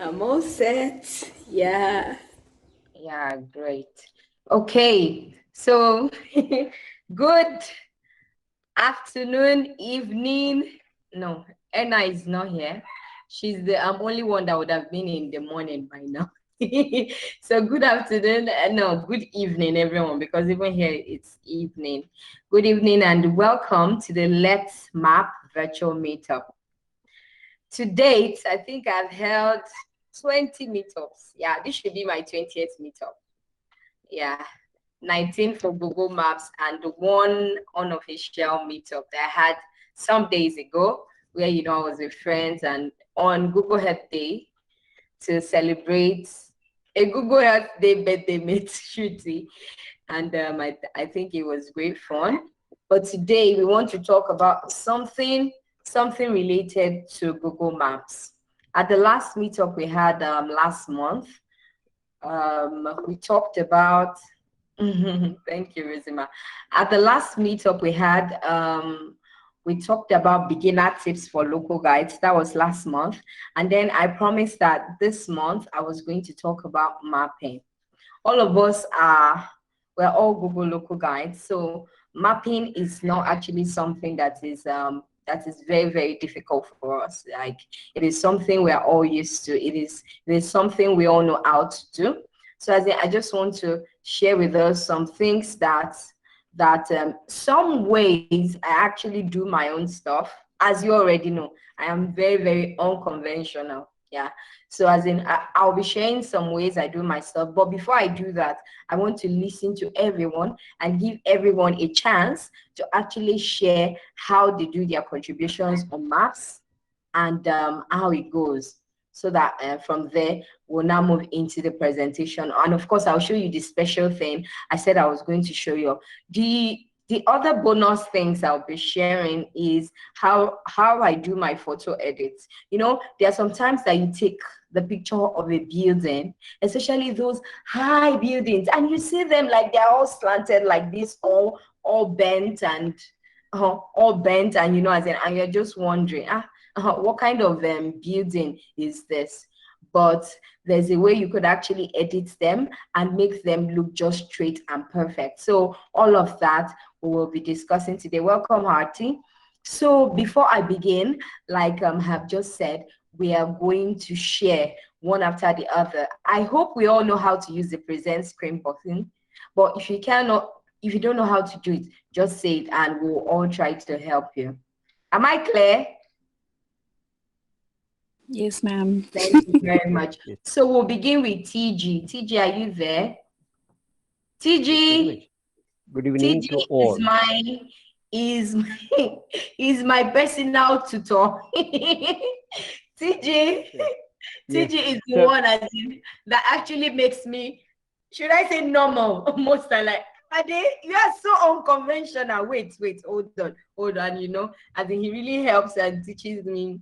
I'm all set. Yeah. Yeah, great. Okay, so good afternoon, evening. No, Anna is not here. She's the only one that would have been in the morning by now. So good afternoon, no, good evening, everyone, because even here it's evening. Good evening and welcome to the Let's Map virtual meetup. To date, I think I've held 20 meetups. Yeah, this should be my 20th meetup. Yeah, 19 for Google Maps and one unofficial meetup that I had some days ago where, I was with friends and on Google Health Day to celebrate a Google Health Day birthday mate, Shruti. And I think it was great fun. But today we want to talk about something related to Google Maps. At the last meetup we had last month, we talked about thank you, Rizima. At the last meetup we had, we talked about beginner tips for local guides. That was last month. And then I promised that this month I was going to talk about mapping. All of us we're all Google local guides. So mapping is not actually something that is very, very difficult for us. Like it is something we're all used to. It is something we all know how to do. So I just want to share with us some things that some ways I actually do my own stuff. As you already know, I am very, very unconventional. Yeah. So I'll be sharing some ways I do my stuff. But before I do that, I want to listen to everyone and give everyone a chance to actually share how they do their contributions on maps and how it goes. So that from there, we'll now move into the presentation. And of course, I'll show you the special thing I said I was going to show you. The other bonus things I'll be sharing is how I do my photo edits. There are some times that you take the picture of a building, especially those high buildings, and you see them like they're all slanted like this, all bent and and you're just wondering, what kind of building is this? But there's a way you could actually edit them and make them look just straight and perfect. So all of that we will be discussing today. Welcome, Harty. So before I begin, like have just said, we are going to share one after the other. I hope we all know how to use the present screen button, but if you don't know how to do it, just say it and we'll all try to help you. Am I clear? Yes, ma'am. Thank you very much. Yes. So we'll begin with TG. TG, are you there? Yes, very much. TG, Good evening TG to is all. my is my personal tutor. TG, Yes. Yes. TG is the So, one that actually makes me, should I say normal? Most are like, Ade, you are so unconventional. Wait, hold on. I think he really helps and teaches me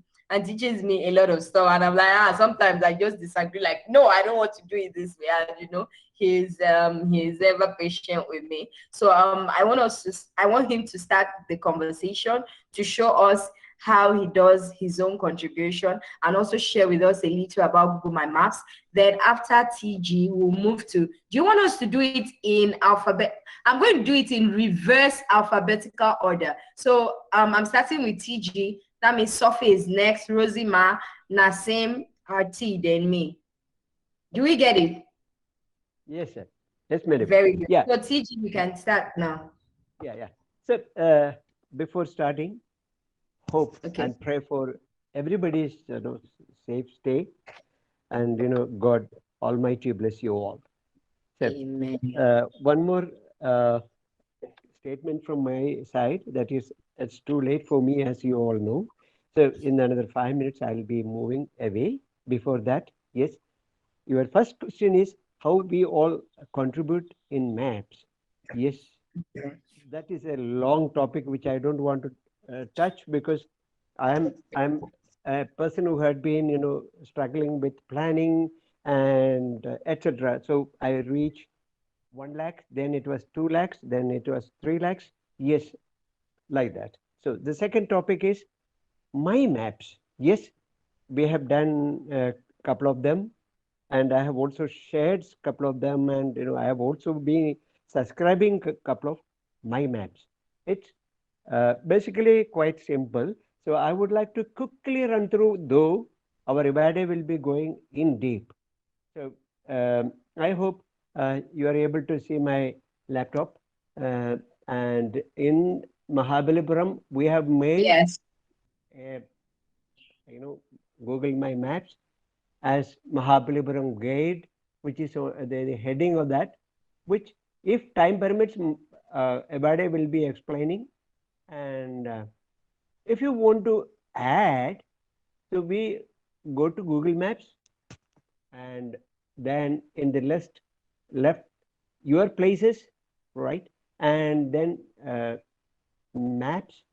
a lot of stuff. And I'm like, sometimes I just disagree. Like, no, I don't want to do it this way. And he's ever patient with me. So I want him to start the conversation to show us how he does his own contribution and also share with us a little about Google My Maps. Then after TG, we'll move to, do you want us to do it in alphabet? I'm going to do it in reverse alphabetical order. So I'm starting with TG. That means Sophie is next, Rosima, Nasim, RT, then me. Do we get it? yes, sir. Yes, madam. Very good. Yeah, So TG, we can start now. yeah. So, before starting, hope Okay. and pray for everybody's safe stay, and God Almighty bless you all. So, Amen. one more statement from my side, that is, it's too late for me, as you all know. So, in another 5 minutes, I'll be moving away. Before that, yes, your first question is how we all contribute in maps. Yes, that is a long topic which I don't want to touch, because I'm a person who had been struggling with planning and etc. So I reached 1 lakh, then it was 2 lakhs, then it was 3 lakhs. Yes, like that. So the second topic is my maps. Yes, we have done couple of them, and I have also shared couple of them, and I have also been subscribing couple of my maps. It's basically quite simple. So I would like to quickly run through, though our Ibade will be going in deep. So I hope you are able to see my laptop. Uh, and in Mahabalipuram, we have made Yes. a, Google My Maps as Mahabalipuram Guide, which is the heading of that, which, if time permits, Ebade will be explaining. And if you want to add, so we go to Google Maps, and then in the list left your places, right? And then maps,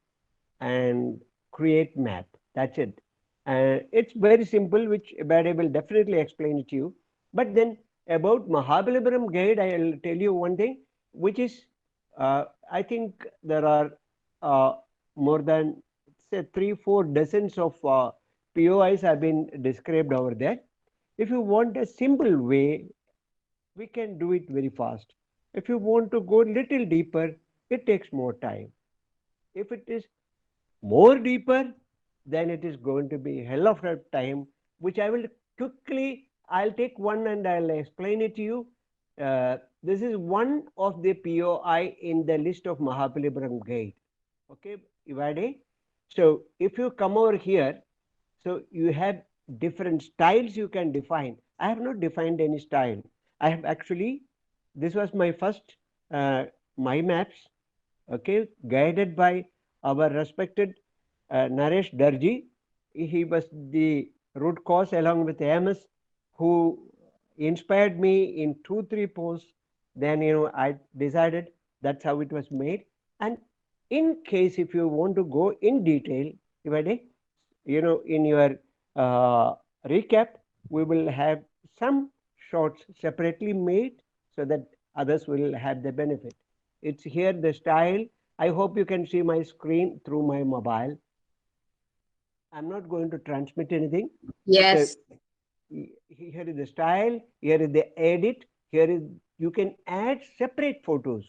and create map. That's it. It's very simple, which Bade will definitely explain it to you. But then about Mahabalipuram guide, I'll tell you one thing, which is I think there are uh, more than, say, 3-4 dozens of POIs have been described over there. If you want a simple way, we can do it very fast. If you want to go little deeper, it takes more time. If it is more deeper, then it is going to be hell of a time, which I will quickly, I'll take one and I'll explain it to you. This is one of the POI in the list of Mahabalipuram guide. Okay, Ivade. So if you come over here, so you have different styles you can define. I have not defined any style. I have actually, this was my first my maps, okay, guided by our respected Naresh Darji. He was the root cause, along with Amos, who inspired me in 2-3 posts. Then I decided that's how it was made. And in case if you want to go in detail, Ivade, in your recap, we will have some shorts separately made so that others will have the benefit. It's here, the style. I hope you can see my screen through my mobile. I'm not going to transmit anything. So Yes. here is the style, here is the edit, here is, you can add separate photos.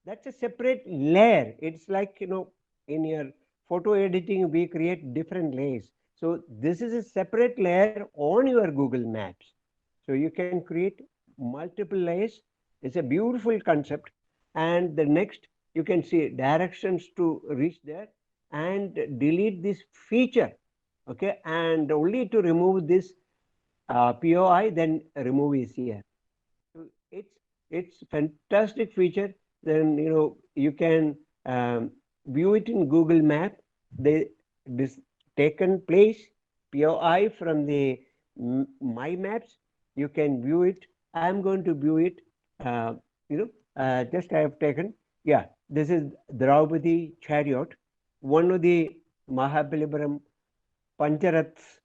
That's a separate layer. It's like, in your photo editing, we create different layers. So this is a separate layer on your Google Maps. So you can create multiple layers. It's a beautiful concept. And the next, you can see directions to reach there, and delete this feature. Okay. And only to remove this POI, then remove is here. So it's fantastic feature. Then you can view it in Google Map. This taken place POI from the My Maps. You can view it. I am going to view it. Uh, just I have taken. Yeah, this is Draupadi chariot, one of the Mahabalipuram Pancharaths.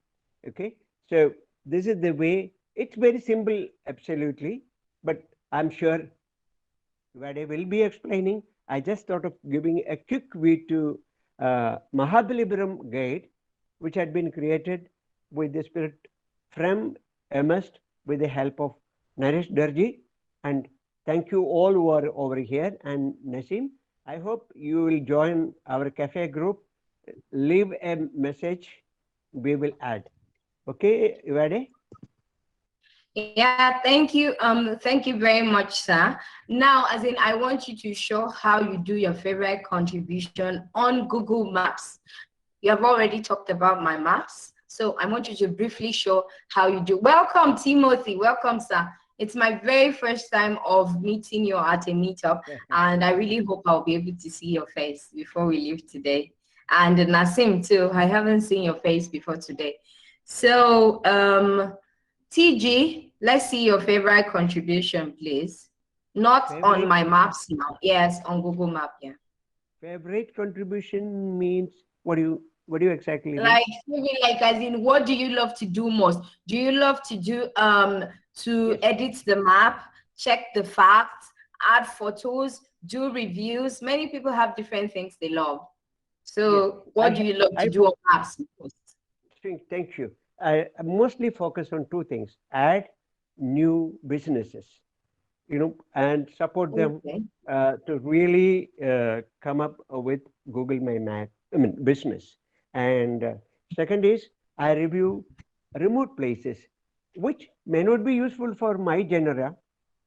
Okay, so this is the way. It's very simple, absolutely, but I'm sure Vade will be explaining. I just thought of giving a quick view to Mahabalipuram guide, which had been created with the spirit from MS with the help of Naresh Darji. And thank you all who are over here. And Nasim, I hope you will join our cafe group. Leave a message, we will add. Okay, Ivade? Yeah, thank you very much, sir. Now, as in, I want you to show how you do your favorite contribution on Google Maps. You have already talked about my maps, so I want you to briefly show how you do. Welcome, Timothy. Welcome, sir. It's my very first time of meeting you at a meetup, and I really hope I'll be able to see your face before we leave today. And Nasim too. I haven't seen your face before today. So, TG, let's see your favorite contribution, please. Not on Favorite my maps now. Yes, on Google Map, yeah. favorite contribution means, what do you exactly mean? Like maybe like as in what do you love to do most? Do you love to do to Yes, edit the map, check the facts, add photos, do reviews? Many people have different things they love. yes. So I what do have you love I to do on maps most? thank you. I mostly focus on two things: add new businesses, and support them Okay. to really come up with Google My Map, business. And second is I review remote places, which may not be useful for my genre.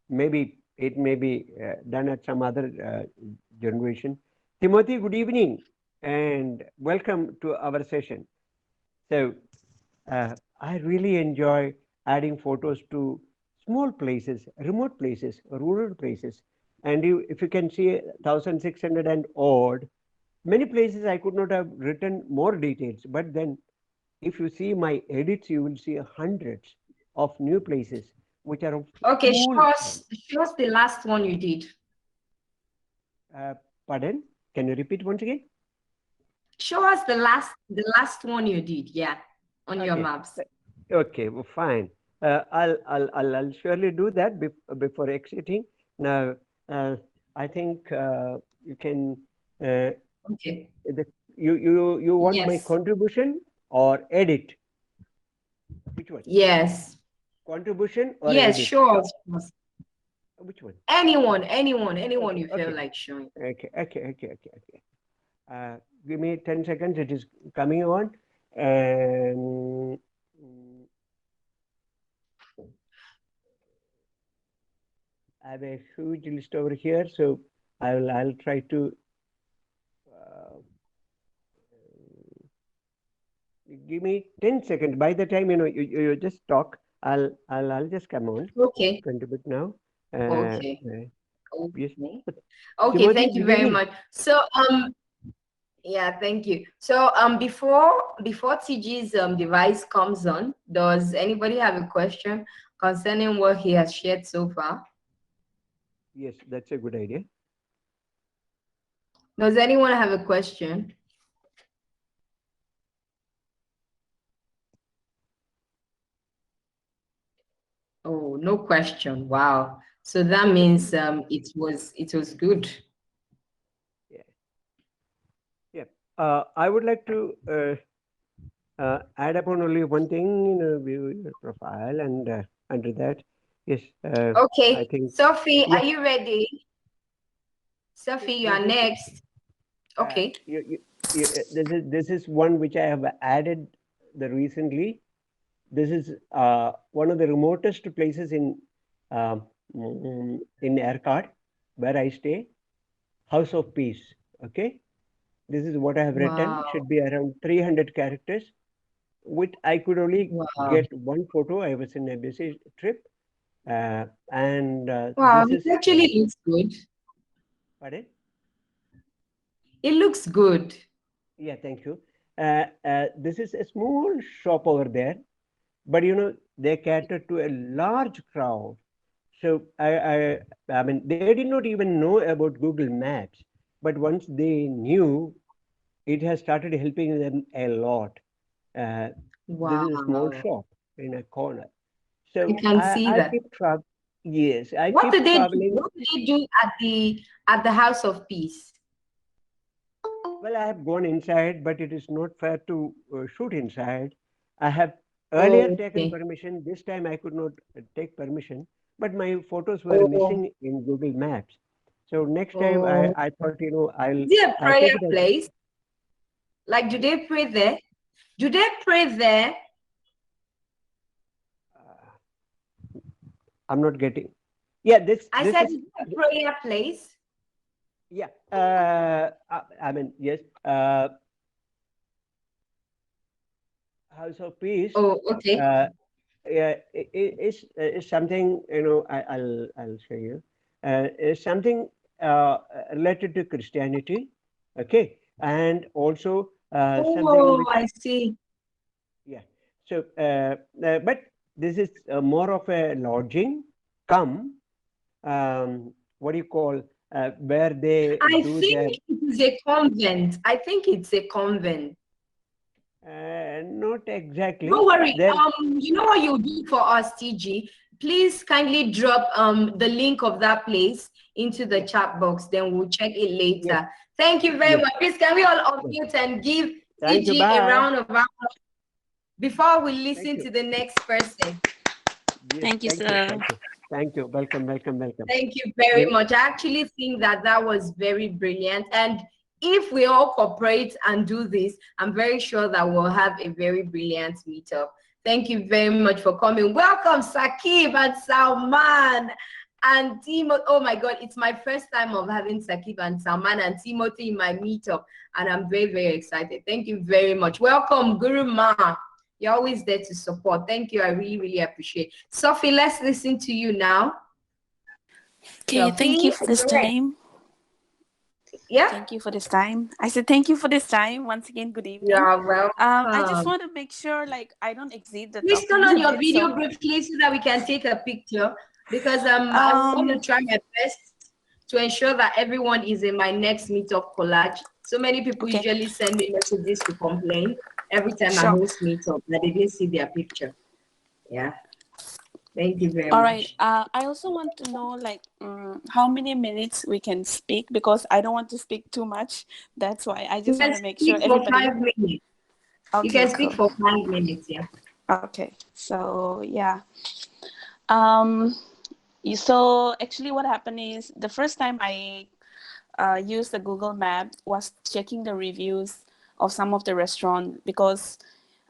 Maybe it may be done at some other generation. Timothy, good evening and welcome to our session. So I really enjoy adding photos to small places, remote places, rural places. And if you can see 1,600 and odd, many places I could not have written more details. But then if you see my edits, you will see hundreds of new places which are of Okay, full. show us the last one you did. Uh, Pardon? Can you repeat once again? Show us the last one you did, yeah, on your Okay. maps. Okay, well, fine. I'll surely do that before exiting. Now, I think you can. Uh, Okay. you want my Yes. contribution or edit? Which one? Yes. Contribution or Yes, edit? show us. Which one? Anyone Okay, you feel okay, like showing. okay. Give me 10 seconds. It is coming on, and I have a huge list over here, so I'll try to uh, give me 10 seconds. By the time you just talk, I'll just come on, Okay. contribute now. Okay. Yes, Okay. Okay, Timothy, thank you good very evening. much. So yeah, thank you. So before TG's device comes on, does anybody have a question concerning what he has shared so far? Yes, that's a good idea. Does anyone have a question? Oh, no question. Wow. So that means it was good. Yeah, yeah. I would like to add upon only one thing, view your profile, and under that, yes, I Okay, think, Sophie, yeah, are you ready? yeah. Sophie, you are next. Uh, Okay. this is one which I have added the recently. This is one of the remotest places um, in Erkard, where I stay, House of Peace. Okay, this is what I have written. Wow. Should be around 300 characters. Which I could only Wow. get one photo. I was in a busy trip, and Wow, this it is. actually looks good. Pardon? It looks good. Yeah, thank you. This is a small shop over there, but they cater to a large crowd. So I mean, they did not even know about Google Maps, but once they knew, it has started helping them a lot. Uh, this is a small Wow. shop in a corner. I So can see I that. keep travel. Yes, I What did keep they do? traveling. What did they do at the House of Peace? Well, I have gone inside, but it is not fair to shoot inside. I have earlier Oh, taken okay. permission. This time I could not take permission, but my photos were Oh, missing in Google Maps. So next time oh. I thought, Is it a I'll take prayer it as. place? Like, do Pardon? they pray there? Do they pray there? Uh, I'm not getting. Yeah, this I this said, is. is it a prayer place? Yeah. I mean, yes. House of Peace. Oh, okay. Uh, yeah, it's something, I'll show you. It's something related to Christianity, okay, and also something Oh, which, I see. yeah. So, but this is more of a lodging, come, what do you call, where they I do think their, it is a convent. I think it's a convent. not exactly, Don't worry. their, You know what you do for us, TG? Please kindly drop the link of that place into the yeah, chat box. Then we'll check it yes, later. Thank you very yes. much. Please, can we all Yes. unmute and give Thank you. TG a Bye. round of applause? before we listen to the next person. Yes, Thank you, thank you, sir. thank you. Thank you. Welcome, welcome, welcome. Thank you very much. I actually think that that was very brilliant. And if we all cooperate and do this, I'm very sure that we'll have a very brilliant meetup. Thank you very much for coming. Welcome, Sakib and Salman and Timothy. Oh my God, it's my first time of having Sakib and Salman and Timothy in my meetup. And I'm very, very excited. Thank you very much. Welcome, Guru Ma. You're always there to support. Thank you. I really, really appreciate. Sophie, let's listen to you now. Okay, thank you for this Sophie, time. yeah. Thank you for this time. I said thank you for this time. Once again, good evening. You're welcome. I just want to make sure like I don't exceed the Please talking turn on your limit. video So, briefly so that we can take a picture, because I want to try my best to ensure that everyone is in my next meetup collage. So many people okay. usually send me messages to complain every time I Sure. host meetup that they didn't see their picture. Yeah. Thank you very All much. right. I also want to know like how many minutes we can speak, because I don't want to speak too much. That's why I just want to make sure Speak for everybody. 5 minutes. Okay, You can speak cool. for 5 minutes, yeah. Okay. So yeah. Um. So actually, what happened is the first time I used the Google Map was checking the reviews of some of the restaurant, because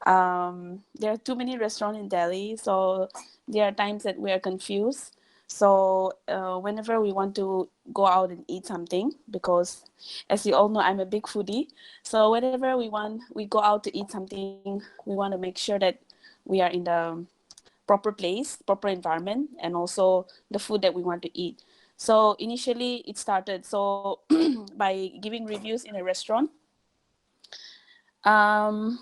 there are too many restaurants in Delhi, so there are times that we are confused. So whenever we want to go out and eat something, because as you all know, I'm a big foodie. So whenever we go out to eat something, we want to make sure that we are in the proper place, proper environment, and also the food that we want to eat. So initially it started so by giving reviews in a restaurant. Um,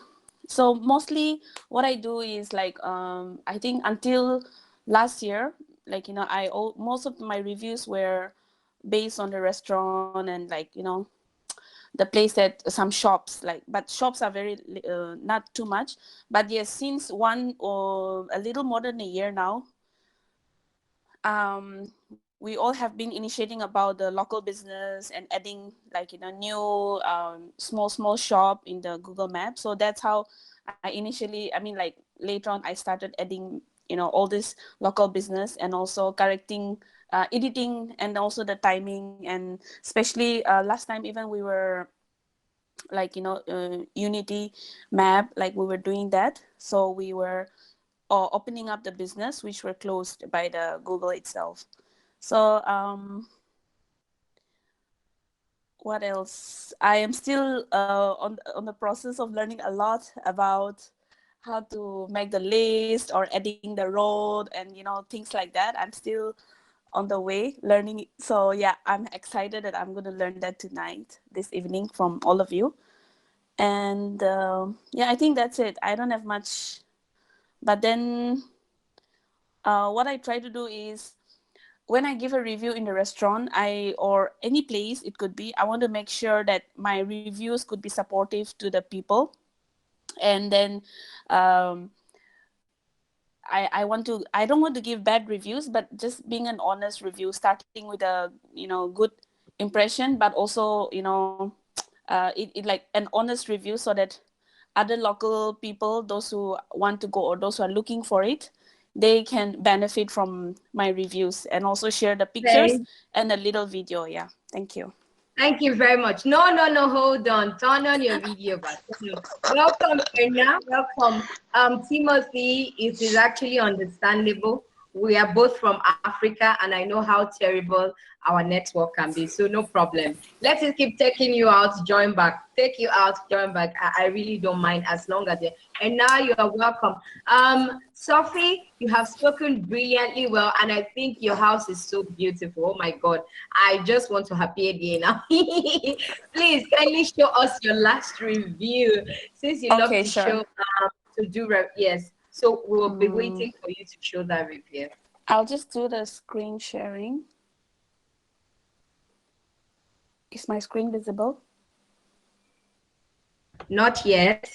so mostly what I do is like I think until last year, like most of my reviews were based on the restaurant and like the place that some shops like, but shops are very not too much. But yes, since one or a little more than a year now, we all have been initiating about the local business and adding like new small shop in the Google Map. So that's how I initially, I mean, like later on I started adding all this local business, and also correcting editing, and also the timing. And especially last time even we were like Unity Map, like we were doing that. So we were opening up the business which were closed by the Google itself. So what else? I am still on the process of learning a lot about how to make the list or adding the road and things like that. I'm still on the way learning. So yeah, I'm excited that I'm going to learn that tonight, this evening, from all of you. And yeah, I think that's it. I don't have much, but then what I try to do is, when I give a review in the restaurant, or any place it could be, I want to make sure that my reviews could be supportive to the people. And then I don't want to give bad reviews, but just being an honest review, starting with a good impression, but also it like an honest review, so that other local people, those who want to go or those who are looking for it, they can benefit from my reviews, and also share the pictures and a little video. Yeah, thank you. Thank you very much. No, hold on. Turn on your video back. Welcome, Erna. Welcome. Timothy, it is actually understandable. We are both from Africa, and I know how terrible our network can be. So no problem. Let's just keep taking you out, join back. Take you out, join back. I really don't mind, as long as and now you are welcome. Sophie, you have spoken brilliantly well, and I think your house is so beautiful. Oh my God. I just want to happy again now. Please kindly show us your last review, since you love Okay, to sure. show yes. So we'll be waiting for you to show that review. I'll just do the screen sharing. Is my screen visible? Not yet.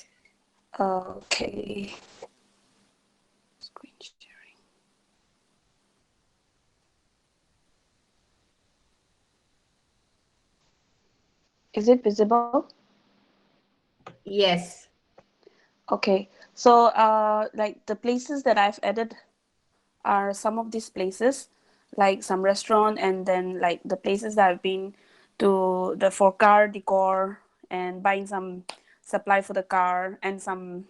Okay. Screen sharing. Is it visible? Yes. Okay. So like the places that I've added are some of these places, like some restaurant, and then like the places that I've been to the for car decor and buying some supply for the car and some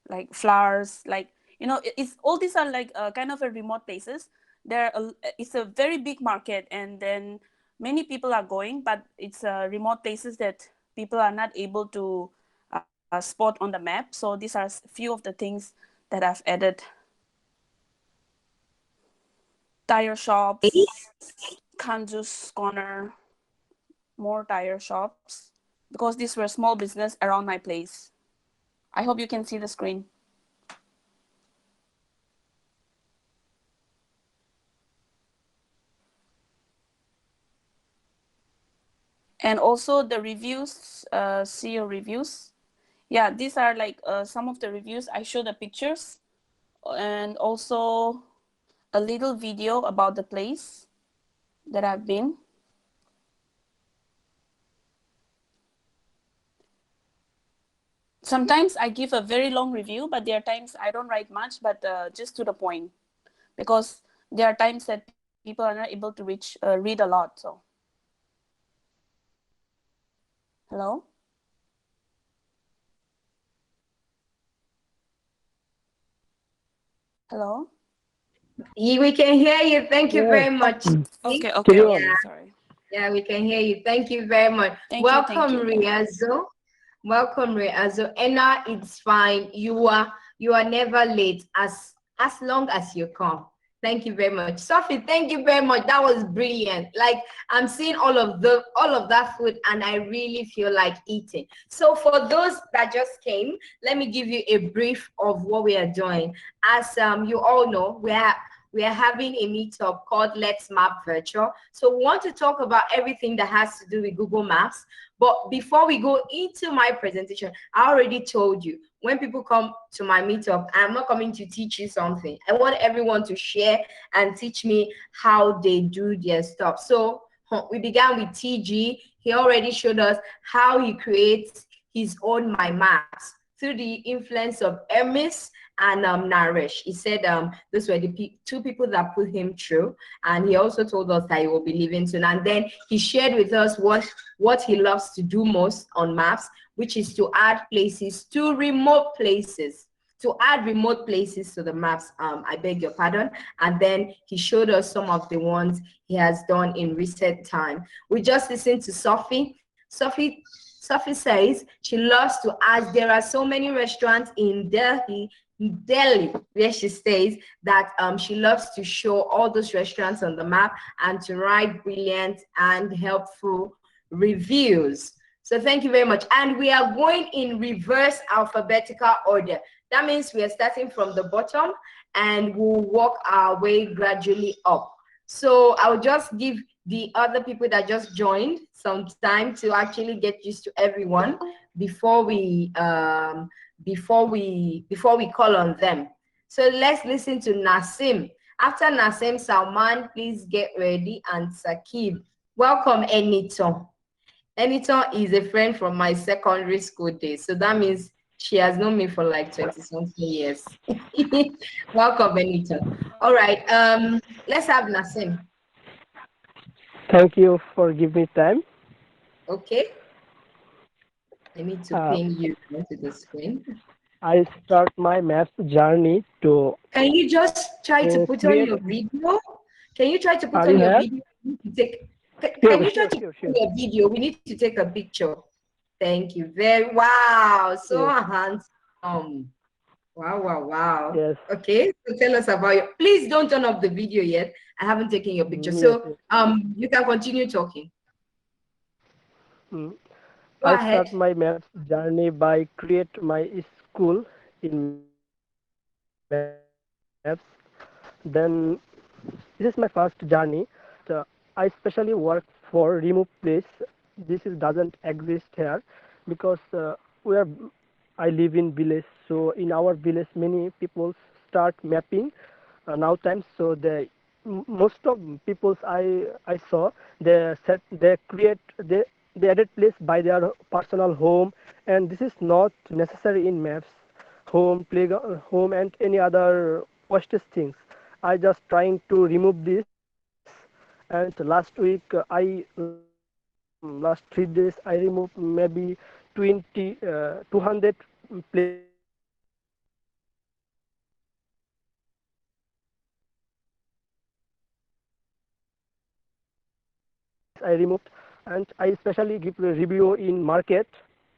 like flowers, like it's all these are like kind of a remote places. It's a very big market, and then many people are going, but it's remote places that people are not able to spot on the map. So these are few of the things that I've added. Tire shops, Kanju's corner, more tire shops, because these were small business around my place. I hope you can see the screen. And also the reviews, see your reviews. Yeah, these are like some of the reviews. I show the pictures and also a little video about the place that I've been. Sometimes I give a very long review, but there are times I don't write much, but just to the point, because there are times that people are not able to read a lot. So, hello? Hello? We can hear you. Thank you Yeah. very much. Okay, okay, Carry okay. on. Sorry. Yeah, we can hear you. Thank you very much. Thank you, thank Welcome, you. Riazo. Welcome, Riazo. Enna, it's fine. You are never late as long as you come. Thank you very much. Sophie, thank you very much. That was brilliant. Like I'm seeing all of that food and I really feel like eating. So for those that just came, let me give you a brief of what we are doing. As you all know, we are having a meetup called Let's Map Virtual. So we want to talk about everything that has to do with Google Maps. But before we go into my presentation, I already told you, when people come to my meetup, I'm not coming to teach you something. I want everyone to share and teach me how they do their stuff. So we began with TG. He already showed us how he creates his own My Maps through the influence of Hermes and Naresh. He said those were the two people that put him through, and he also told us that he will be leaving soon. And then he shared with us what he loves to do most on maps, which is to add places to remote places. To add remote places to the maps, I beg your pardon. And then he showed us some of the ones he has done in recent time. We just listened to Sophie. Sophie says she loves to ask. There are so many restaurants in Delhi, where she stays, that she loves to show all those restaurants on the map and to write brilliant and helpful reviews. So thank you very much. And we are going in reverse alphabetical order. That means we are starting from the bottom and we'll work our way gradually up. So I'll just give the other people that just joined some time to actually get used to everyone before we call on them. So let's listen to Nasim. After Nasim, Salman, please get ready, and Sakib. Welcome, Eniton. Eniton is a friend from my secondary school days, so that means she has known me for like 20-something years. Welcome, Eniton. All right, let's have Nasim. Thank you for giving me time. Okay, I need to Uh, pin you onto the screen. I start my maths journey Can you just try to to put on create. your video? Can you try to put Are on you your here? video? We need to take, can Sure, you try sure, to sure, put on sure. your video? We need to take a picture. Thank you very, wow, so Yes, handsome. Wow, wow, wow. yes, Okay, so tell us about your, please don't turn off the video yet. I haven't taken your picture. yes, So yes. you can continue talking. Mm. Go I start ahead. my maths journey by create my school in maths. Then this is my first journey, but I specially work for remove place. This is doesn't exist here because we are. I live in village, so in our village many people start mapping now times. So most of peoples I saw they create they added place by their personal home, and this is not necessary in maps. home, playground, home, and any other wastage things. I just trying to remove this, and last week last 3 days I removed maybe 200 places I removed, and I especially give a review in market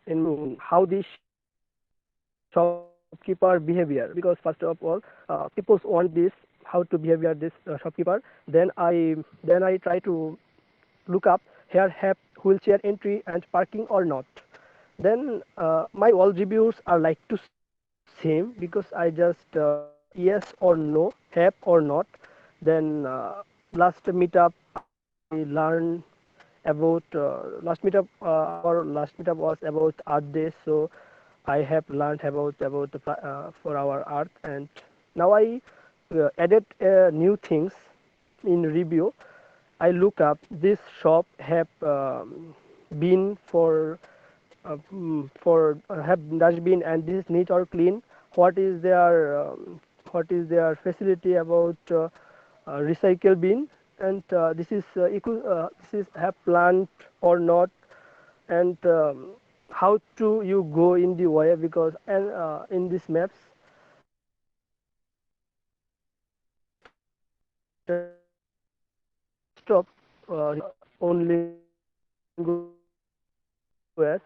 in how the shopkeeper behavior, because first of all people want this, how to behavior this shopkeeper. Then I try to look up here have wheelchair entry and parking or not. Then my all reviews are like to same because I just yes or no, have or not. Then last meetup I learned about our last meetup was about Earth Day, so I have learned about for our Earth, and now I added new things in review. I look up this shop have been for have dustbin, and this is neat or clean. What is their facility about recycle bin, and this is this is have plant or not, and how to you go in the way, because and in these maps stop only linguist.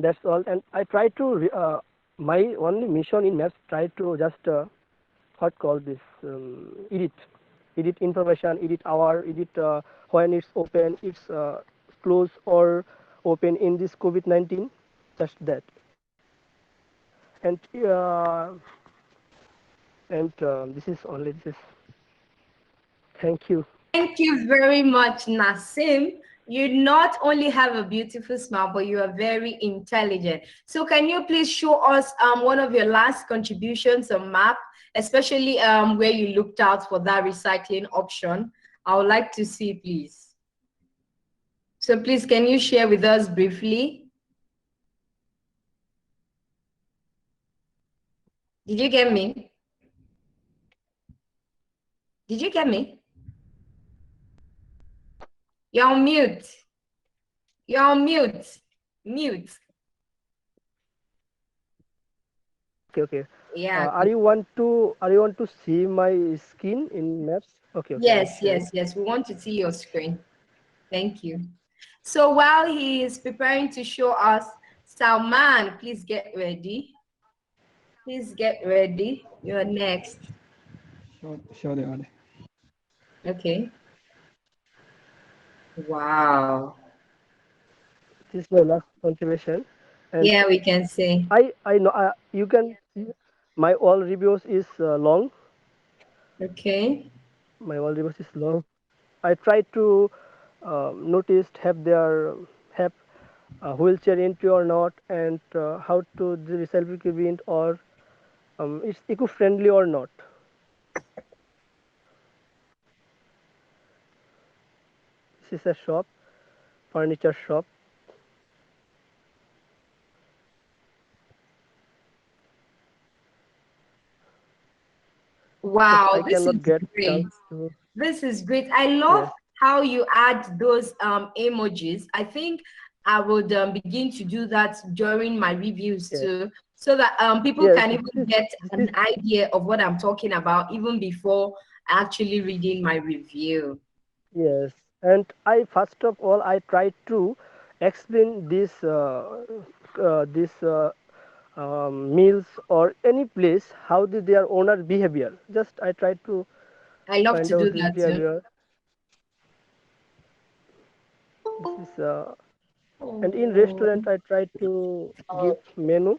That's all, and I try to my only mission in maps try to just what call this edit information, edit hour, edit when it's open, it's close or open in this COVID-19, just that. And this is only this. Thank you. Thank you very much, Nasim. You not only have a beautiful smile, but you are very intelligent. So can you please show us one of your last contributions on map, especially where you looked out for that recycling option? I would like to see, please. So please, can you share with us briefly? Did you get me? Did you get me? You're on mute. You're on mute. Mute. Okay, okay. Yeah. Are you want to see my skin in maps? Okay, okay. I'm Yes, sharing. yes, yes. We want to see your screen. Thank you. So while he is preparing to show us, Salman, please get ready. Please get ready. You're next. Sure, they are. Okay. Wow. This is my last contribution, and Yeah, we can see. I know you can see my all reviews is long. Okay. My all reviews is long. I try to notice have their have wheelchair entry or not, and how to the self event, or it's eco friendly or not. This is a shop, furniture shop. Just Wow, I this cannot is get great. chance to. This is great. I love Yes, how you add those emojis. I think I would begin to do that during my reviews yes, too, so that people yes. can even get This an is idea of what I'm talking about even before actually reading my review. yes. And I first of all I try to explain this meals or any place how did their owner behavior. Just I try to I love find to do out his that too. behavior. This is and in restaurant I try to give menu.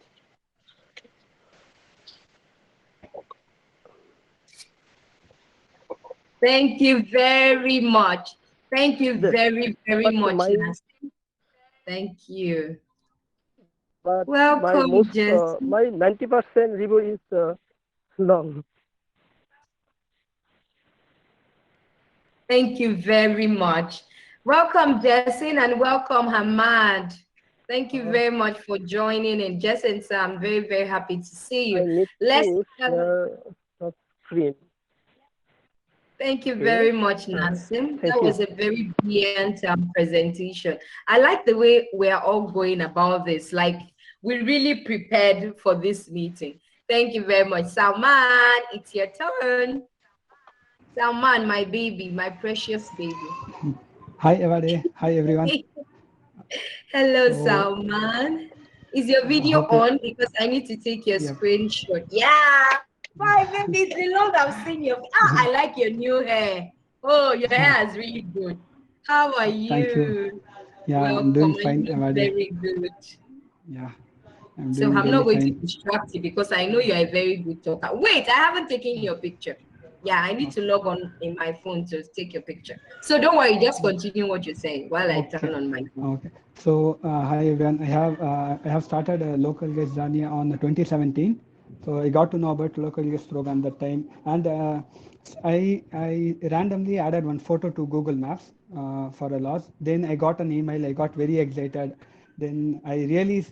Thank you very much. Thank you This, very, very but much, my Nancy. Thank you. but my Welcome, most Jesse. my 90% review is long. Thank you very much. Welcome, Jessin, and welcome, Hamad. Thank you Uh, very much for joining. And Jess and Sam, I'm very, very happy to see I you. need Let's to have, share the screen. thank you Okay. very much, Uh, Nasim. Thank That you. was a very brilliant presentation. I like the way we're all going about this. Like, we really prepared for this meeting. Thank you very much. Salman, it's your turn. Salman, my baby, my precious baby. Hi, everybody. Hi, everyone. Hello, So, Salman. Is your I video hope, on? Because I need to take your yep. screenshot. Yeah. My baby, it's been long I've seen your. Ah, I like your new hair. Oh, your hair is really good. How are Thank you. you? Yeah, I'm Welcome. doing You fine, look everybody. very good. Yeah, I'm So doing I'm really not going to fine. distract you because I know you're a very good talker. Wait, I haven't taken your picture. Yeah, I need to log on in my phone to take your picture. So don't worry, just continue what you're saying while I Okay. turn on my phone. Okay. So, hi everyone. I have started a local guest journey on 2017. So I got to know about local guest program that time, and I randomly added one photo to Google Maps for a loss. Then I got an email. I got very excited. Then I really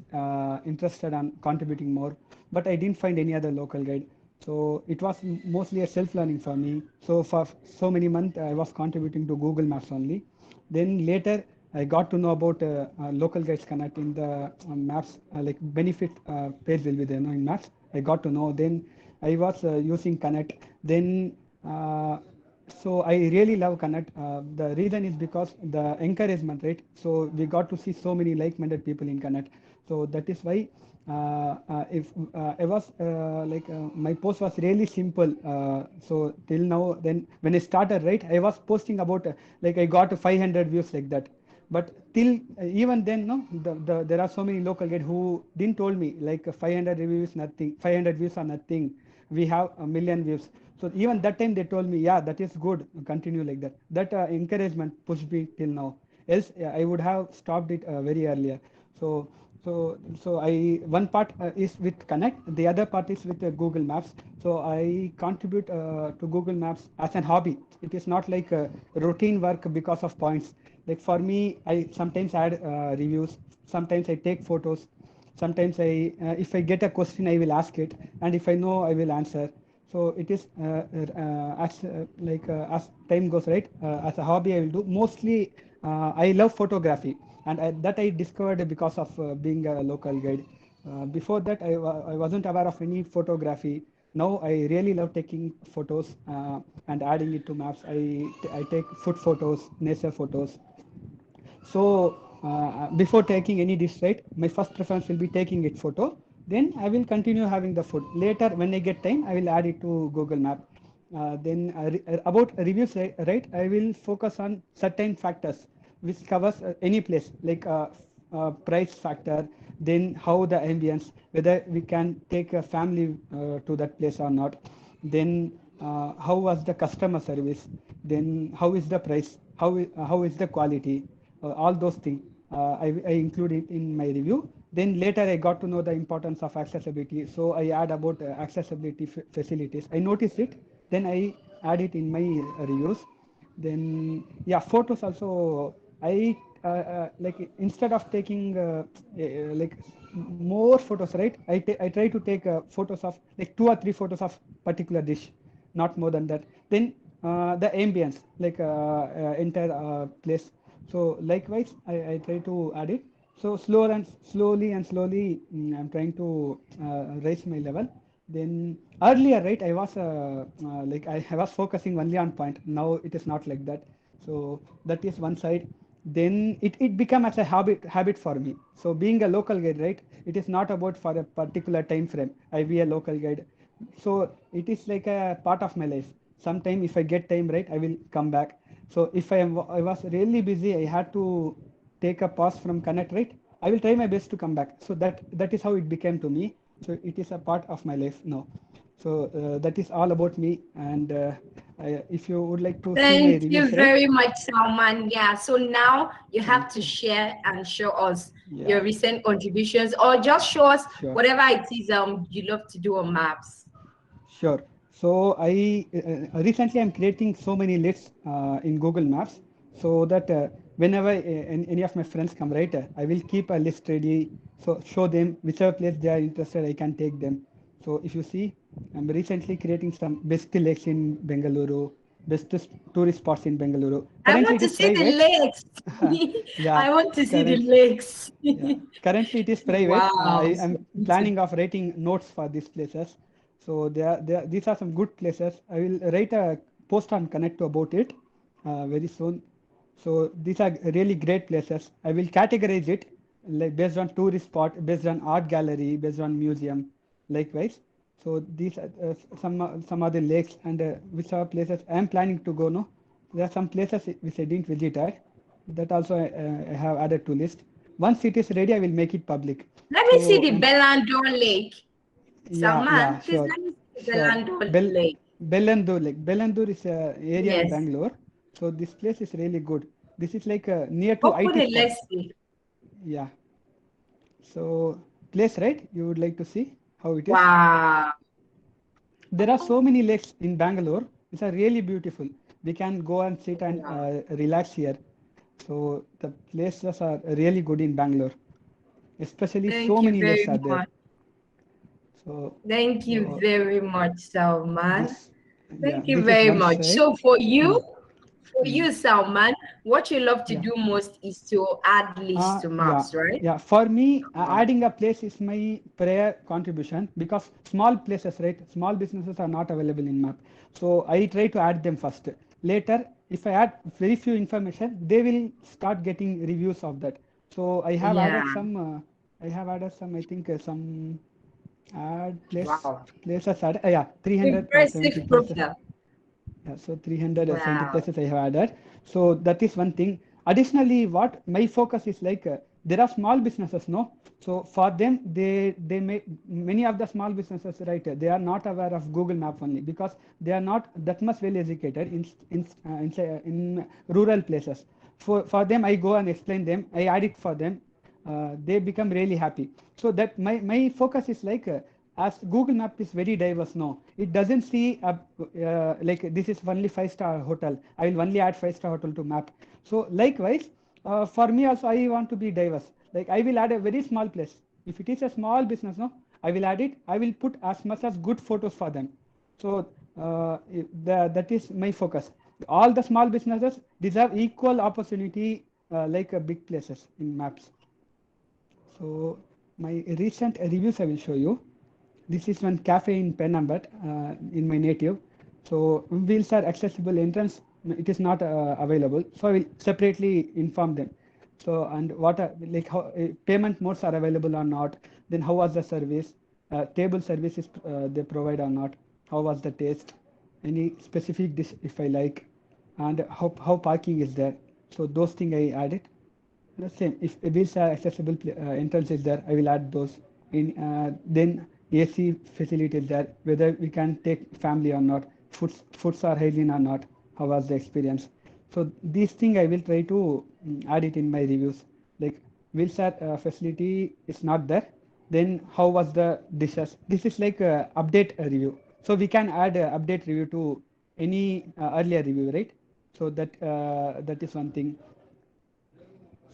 interested on contributing more, but I didn't find any other local guide. So it was mostly a self-learning for me. So for so many months, I was contributing to Google Maps only. Then later, I got to know about local guides connect in the maps, like benefit page will be there, in maps. I got to know. Then I was using Connect. Then so I really love Connect. The reason is because the encouragement, right? So we got to see so many like-minded people in Connect. So that is why if I was my post was really simple. So till now, then when I started, right, I was posting about like I got 500 views like that. But till even then, no, there are so many local guide who didn't told me like 500 reviews nothing, 500 views are nothing. We have a million views. So even that time they told me, yeah, that is good. Continue like that. That encouragement pushed me till now. Else I would have stopped it very earlier. So so I one part is with Connect, the other part is with Google Maps. So I contribute to Google Maps as an hobby. It is not like routine work because of points. Like for me, I sometimes add reviews, sometimes I take photos, sometimes I if I get a question, I will ask it, and if I know, I will answer. So it is as time goes, right, as a hobby I will do mostly. I love photography, and that I discovered because of being a local guide. Before that, I wasn't aware of any photography. Now I really love taking photos and adding it to maps. I take food photos, nature photos. So before taking any dish, right, my first preference will be taking it photo. Then I will continue having the food. Later, when I get time, I will add it to Google Map. Then about reviews, right, I will focus on certain factors which covers any place like price factor, then how the ambience, whether we can take a family to that place or not, then how was the customer service, then how is the price, how is the quality, all those things I include it in my review. Then later I got to know the importance of accessibility, so I add about accessibility facilities. I noticed it, then I add it in my reviews. Then yeah, photos also. I like instead of taking like more photos, right, I try to take photos of like 2 or 3 photos of particular dish, not more than that. Then the ambience, like entire place. So likewise, I try to add it. So slowly, I'm trying to raise my level. Then earlier, right, I was like I was focusing only on point. Now it is not like that. So that is one side. Then it became as a habit for me. So being a local guide, right, it is not about for a particular time frame. I be a local guide. So it is like a part of my life. Sometime if I get time, right, I will come back. So if I was really busy, I had to take a pause from Connect, right? I will try my best to come back. So that is how it became to me. So it is a part of my life now. So that is all about me. And if you would like to see my Thank you reviews, right? very much, Salman. Yeah, so now you have Thank to you. share and show us your Yeah, recent contributions, or just show us sure. whatever it is you love to do on maps. Sure. So I recently I'm creating so many lists in Google Maps so that whenever any of my friends come, right, I will keep a list ready. So show them whichever place they are interested, I can take them. So if you see, I'm recently creating some best lakes in Bengaluru, best tourist spots in Bengaluru. I Currently want it to is see the private. lakes. Yeah, I want to see the current, lakes. yeah, currently it is private. Wow. I am planning of writing notes for these places. So these are some good places. I will write a post on Connect about it very soon. So these are really great places. I will categorize it like based on tourist spot, based on art gallery, based on museum, likewise. So these are some other lakes and which are places I am planning to go. No, there are some places which I didn't visit at. That also I have added to list. Once it is ready, I will make it public. Let me see So the Bellandor Lake. yeah, Salman, please sure, let me see the sure. Bellandor Lake. Bellandur Lake. Bellandur is a area in Yes. Bangalore. So this place is really good. This is like near to Open IT it, spot. let's see. Yeah. So place, right? You would like to see how it is. Wow. There are so many lakes in Bangalore. These are really beautiful. We can go and sit and Wow. relax here. So the places are really good in Bangalore. Especially so Thank you many lakes very are there. much. So Thank you so very much, Salman. this yeah, Thank you this is very one much. side. So for Mm, you, Salman, what you love to yeah. do most is to add lists to Yeah, maps, right? yeah. For me, Wow. adding a place is my prayer contribution because small places, right? Small businesses are not available in map. So I try to add them first. Later, if I add very few information, they will start getting reviews of that. So I have Yeah. added some. I have added some. I think some add Wow. places. Yeah, 370 Impressive places. profile. Yeah, so 370 Wow. places I have added. So that is one thing. Additionally, what my focus is like, there are small businesses, no? So for them, they may many of the small businesses, right? They are not aware of Google Map only because they are not that much well educated in rural places. For them, I go and explain them. I add it for them. They become really happy. So that my focus is like. As Google Map is very diverse now, it doesn't see like this is only 5-star hotel. I will only add 5-star hotel to map. So likewise, for me also I want to be diverse. Like I will add a very small place. If it is a small business, no, I will add it. I will put as much as good photos for them. So that is my focus. All the small businesses deserve equal opportunity like big places in maps. So my recent reviews I will show you. This is one cafe in Penambut in my native. So wheels are accessible entrance. It is not available. So I will separately inform them. So and what are, like how payment modes are available or not. Then how was the service? Table services they provide or not. How was the taste? Any specific dish if I like, and how parking is there. So those things I added. The same. If wheels are accessible entrance is there, I will add those. In then AC facility is there. Whether we can take family or not, foods are hygiene or not. How was the experience? So these things I will try to add it in my reviews. Like wheelchair facility is not there. Then how was the dishes? This is like update review. So we can add update review to any earlier review, right? So that is one thing.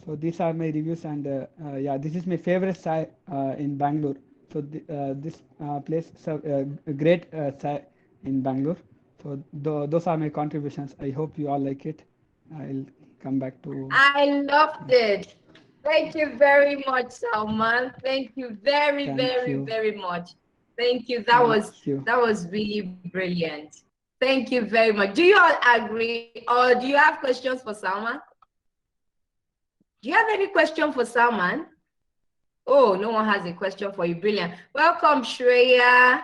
So these are my reviews, and yeah, this is my favorite chai in Bangalore. So this place serve a great chai in Bangalore. So those are my contributions. I hope you all like it. I'll come back to. I loved it. Thank you very much, Salman. Thank you very, Thank very, you. very much. Thank you. Thank you. That was really brilliant. Thank you very much. Do you all agree, or do you have questions for Salman? Do you have any question for Salman? Oh, no one has a question for you. Brilliant. Welcome, Shreya.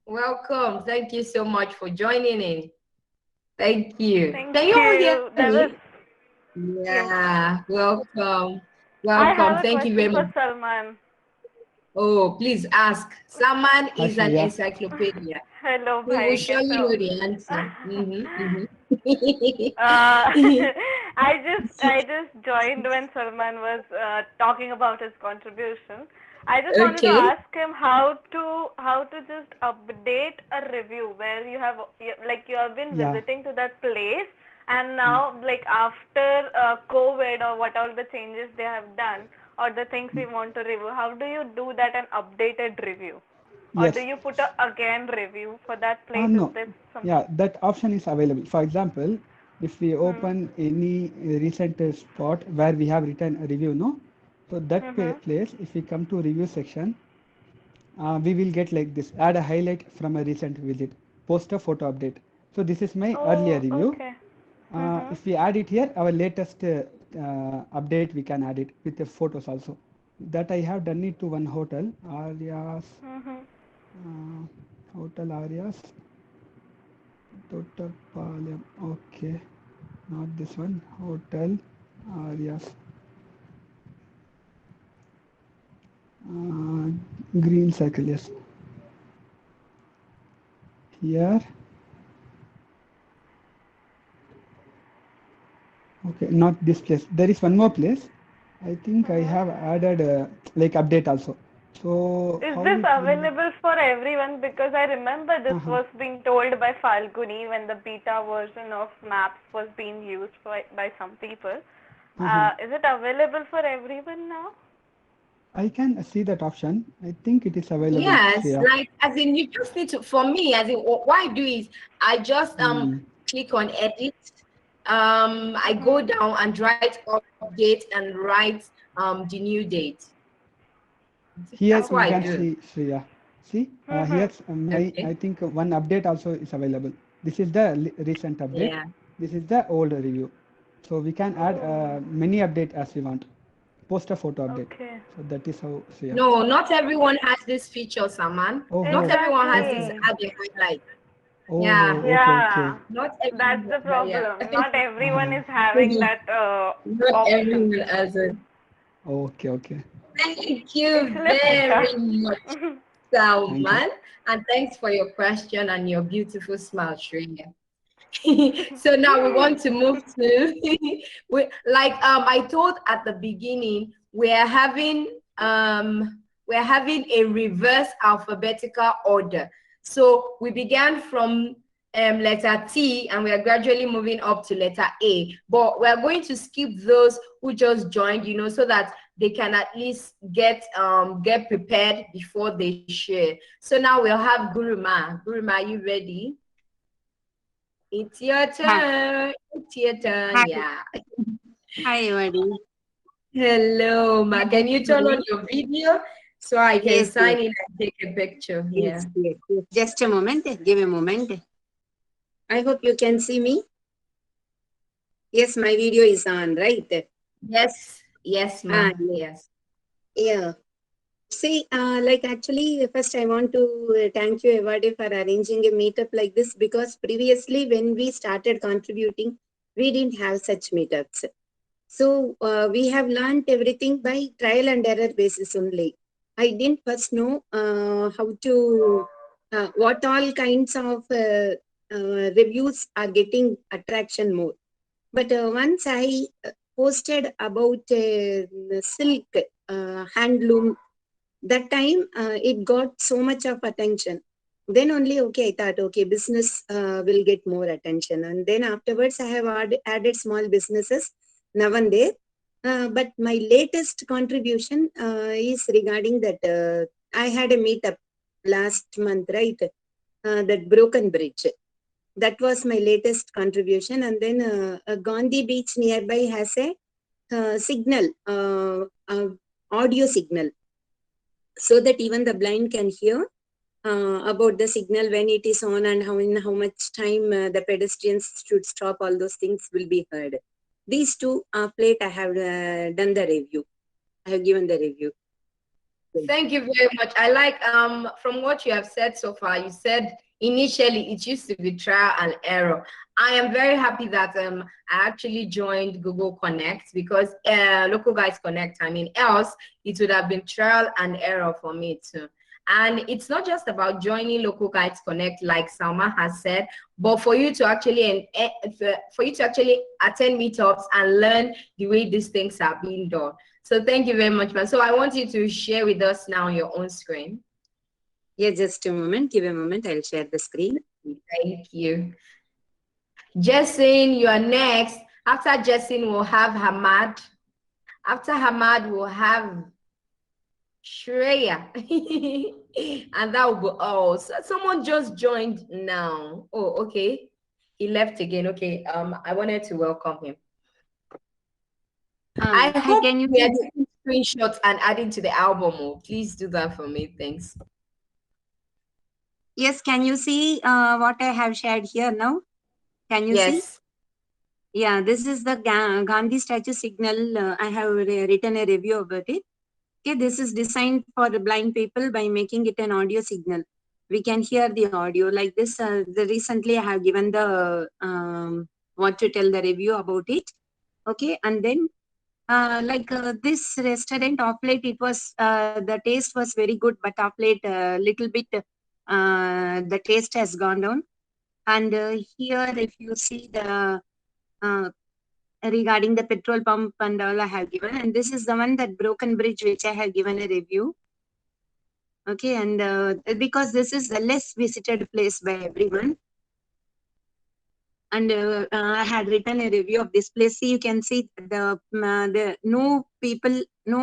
Welcome. Thank you so much for joining in. Thank you. Thank Can you all hear you. That was me? yes. Yeah. Welcome. I Welcome. have a Thank you question very for much. Salman. Oh, please ask. Salman Hi, is an Shreya. encyclopedia. Hello, He will bhai. surely Kaise know ho? the answer. I just joined when Salman was talking about his contribution. I just wanted to Okay. ask him how to just update a review where you have like you have been Yeah. visiting to that place And now, like after COVID or what all the changes they have done or the things we want to review, how do you do that an updated review? Or do Yes. you put a again review for that place? Is No. this some? Yeah, that option is available. For example, if we Hmm. open any recent spot where we have written a review, no? So that Mm-hmm. place, if we come to review section, we will get like this, add a highlight from a recent visit, post a photo update. So this is my earlier Oh, review. okay. Mm-hmm. If we add it here, our latest update, we can add it with the photos also. That I have done it to one hotel, Arias, Mm-hmm. hotel Arias, Tottapalayam. Okay, not this one, hotel Arias. Uh, Green circle, yes. Here, okay, not this place. There is one more place. I think I Mm-hmm. have added like update also. So Is how this it will? available for everyone? Because I remember this Uh-huh. was being told by Falguni when the beta version of Maps was being used by some people. Uh-huh. Is it available for everyone now? I can see that option. I think it is available, Yes, Shreya. like as in you just need to, for me, as in what I do is I just Mm. click on edit. I go Mm-hmm. down and write update and write the new date. Here That's what you I can do. see, Shreya. See, Mm-hmm. here's I Okay. think one update also is available. This is the recent update. Yeah. This is the old review. So we can add Oh, many update as we want. Post a photo update. okay. So that is how, Shreya. No, not everyone has this feature, Saman. Oh, Not oh, everyone has this Exactly. add a highlight. Yeah. oh, okay, okay. Yeah, Not that's everyone. the Yeah. problem. Not everyone Uh-huh. is having that Not option. everyone has it. Okay, okay. Thank It's you Lipika. very much, Thank you. Salman. And thanks for your question and your beautiful smile, Shreya. So now we want to move to like I told at the beginning, we're having a reverse alphabetical order. So we began from letter T and we are gradually moving up to letter A, but we're going to skip those who just joined, so that they can at least get prepared before they share. So now we'll have Guruma. Guruma, are you ready? It's your Hi, turn. It's your turn. hi, Yeah. hi, everybody. Hello, Ma. Can you turn on your video so I can Yes, yes, sign in and take a picture yes, here? yes, yes. Just a moment. Give a moment. I hope you can see me. Yes, my video is on, right? Yes. Yes, Ma. Yes. Yes. Yeah. See, like actually, first I want to thank you, Evadi, for arranging a meetup like this because previously when we started contributing, we didn't have such meetups. So we have learned everything by trial and error basis only. I didn't first know how to, what all kinds of reviews are getting attraction more. But once I posted about silk handloom, that time it got so much of attention. Then only, okay, I thought, okay, business will get more attention. And then afterwards, I have added small businesses now and there. But my latest contribution is regarding that I had a meetup last month, right? That broken bridge. That was my latest contribution. And then Gandhi Beach nearby has a signal, audio signal, so that even the blind can hear about the signal when it is on and in how much time the pedestrians should stop. All those things will be heard. These two plate I have done the review. I have given the review. Thank you very much. I like from what you have said so far, you said initially it used to be trial and error. I am very happy that I actually joined Google Connect because Local Guys Connect, I mean, else it would have been trial and error for me too. And it's not just about joining Local Guides Connect, like Salma has said, but for you to actually attend meetups and learn the way these things are being done. So thank you very much, man. So I want you to share with us now on your own screen. Yeah, just a moment. Give a moment. I'll share the screen. Thank you. Jessin, you are next. After Jessin, we'll have Hamad. After Hamad, we'll have Shreya. And that will be all. So someone just joined now. Oh, okay. He left again. Okay. I wanted to welcome him. I Hi, hope can you we are see? taking screenshots and adding to the album. Oh, please do that for me. Thanks. Yes, can you see what I have shared here now? Can you see? Yes. Yeah, this is the Gandhi statue signal. I have written a review about it. Okay, this is designed for the blind people by making it an audio signal. We can hear the audio like this. Recently, I have given the what to tell the review about it. Okay, and then this restaurant of late, it was the taste was very good, but of late little bit the taste has gone down. And here, if you see the regarding the petrol pump and all I have given, and this is the one that broken bridge which I have given a review. Okay, and because this is the less visited place by everyone, and I had written a review of this place. See, you can see the no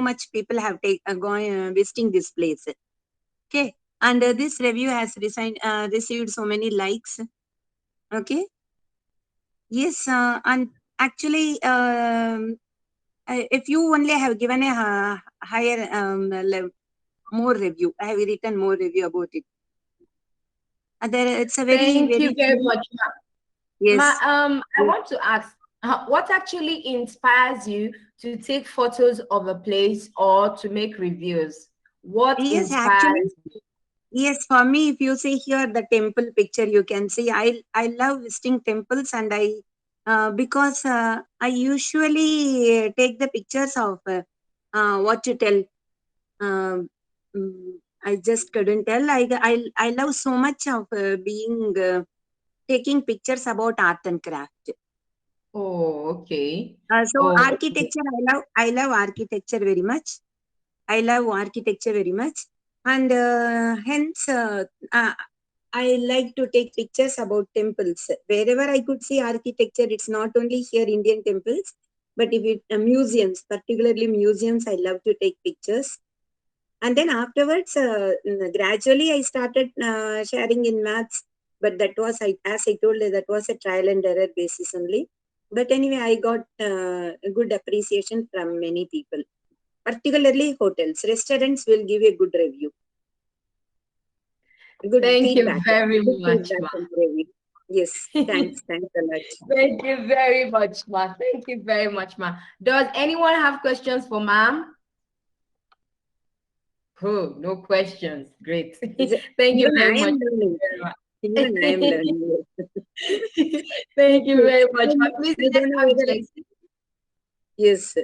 much people have gone visiting this place. Okay, and this review has received so many likes. Okay, yes, and actually, if you only have given a higher more review, I have written more review about it. It's a very Thank you very few. much, Ma. Yes. I want to ask, what actually inspires you to take photos of a place or to make reviews? What Yes, actually, inspires you? yes. For me, if you see here the temple picture, you can see I love visiting temples, and because I usually take the pictures of what to tell. Um, I just couldn't tell. I love so much of being taking pictures about art and craft. Oh, okay. So Oh, okay. architecture, I love architecture very much. I love architecture very much, and hence I like to take pictures about temples. Wherever I could see architecture, it's not only here Indian temples, but if it museums, particularly museums, I love to take pictures. And then afterwards, gradually I started sharing in maths, but that was, as I told you, that was a trial and error basis only. But anyway, I got good appreciation from many people, particularly hotels. Restaurants will give a good review, good Thank you feedback, very good much, feedback Ma. from review. Yes, thanks a lot. Thank you very much, Ma. Thank you very much, Ma. Does anyone have questions for Ma'am? Oh, no questions. Great. Thank you Even very I am much. learning. Even I am learning. Thank you very much, Ma. Please I let's don't know have whether. Jesse. Yes.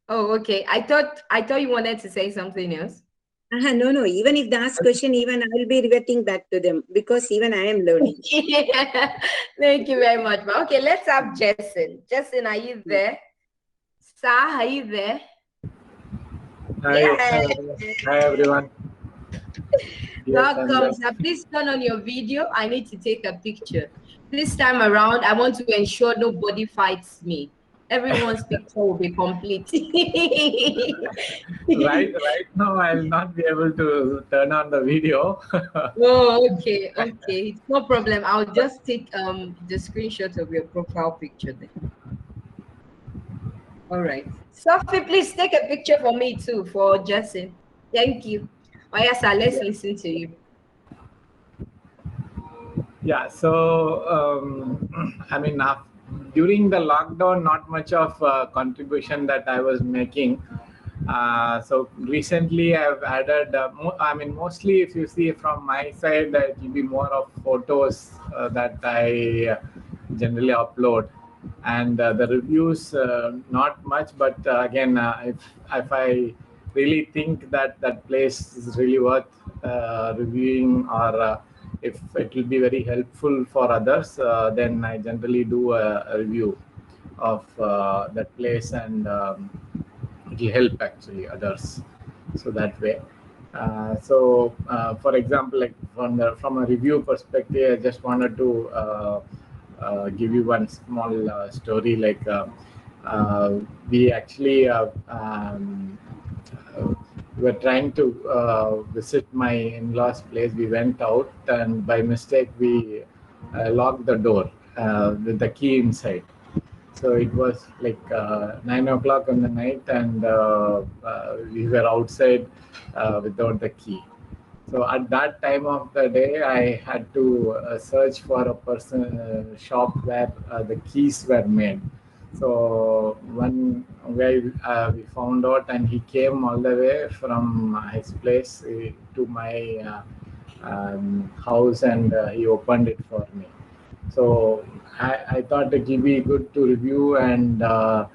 Oh, okay. I thought you wanted to say something else. No. Even if they ask question, even I will be reverting back to them because even I am learning. Thank you very much, Ma. Okay, let's have Jessin. Jessin, are you there? Sa, are you there? Hi, Yeah. hi everyone. Yes, I'm Welcome, there. sir. Please turn on your video. I need to take a picture. This time around, I want to ensure nobody fights me. Everyone's picture will be complete. Right now, I'll not be able to turn on the video. Oh, okay, okay. It's no problem. I'll just take the screenshot of your profile picture then. All right. Sophie, please take a picture for me too, for Justin. Thank you. Oh, yes, sir. Let's listen to you. Yeah, so I mean, during the lockdown, not much of contribution that I was making. So recently, I've added. I mean, mostly if you see from my side, it will be more of photos that I generally upload, and the reviews not much. But again, if I really think that that place is really worth reviewing, or if it will be very helpful for others, then I generally do a review of that place, and it will help actually others. So that way. For example, like from a review perspective, I just wanted to give you one small story. Like we actually were trying to visit my in-laws' place. We went out, and by mistake we locked the door with the key inside. So it was like 9 o'clock in the night, and we were outside without the key. So at that time of the day, I had to search for a person shop where the keys were made. So one guy we found out, and he came all the way from his place to my house, and he opened it for me. So I thought it would be good to review and tell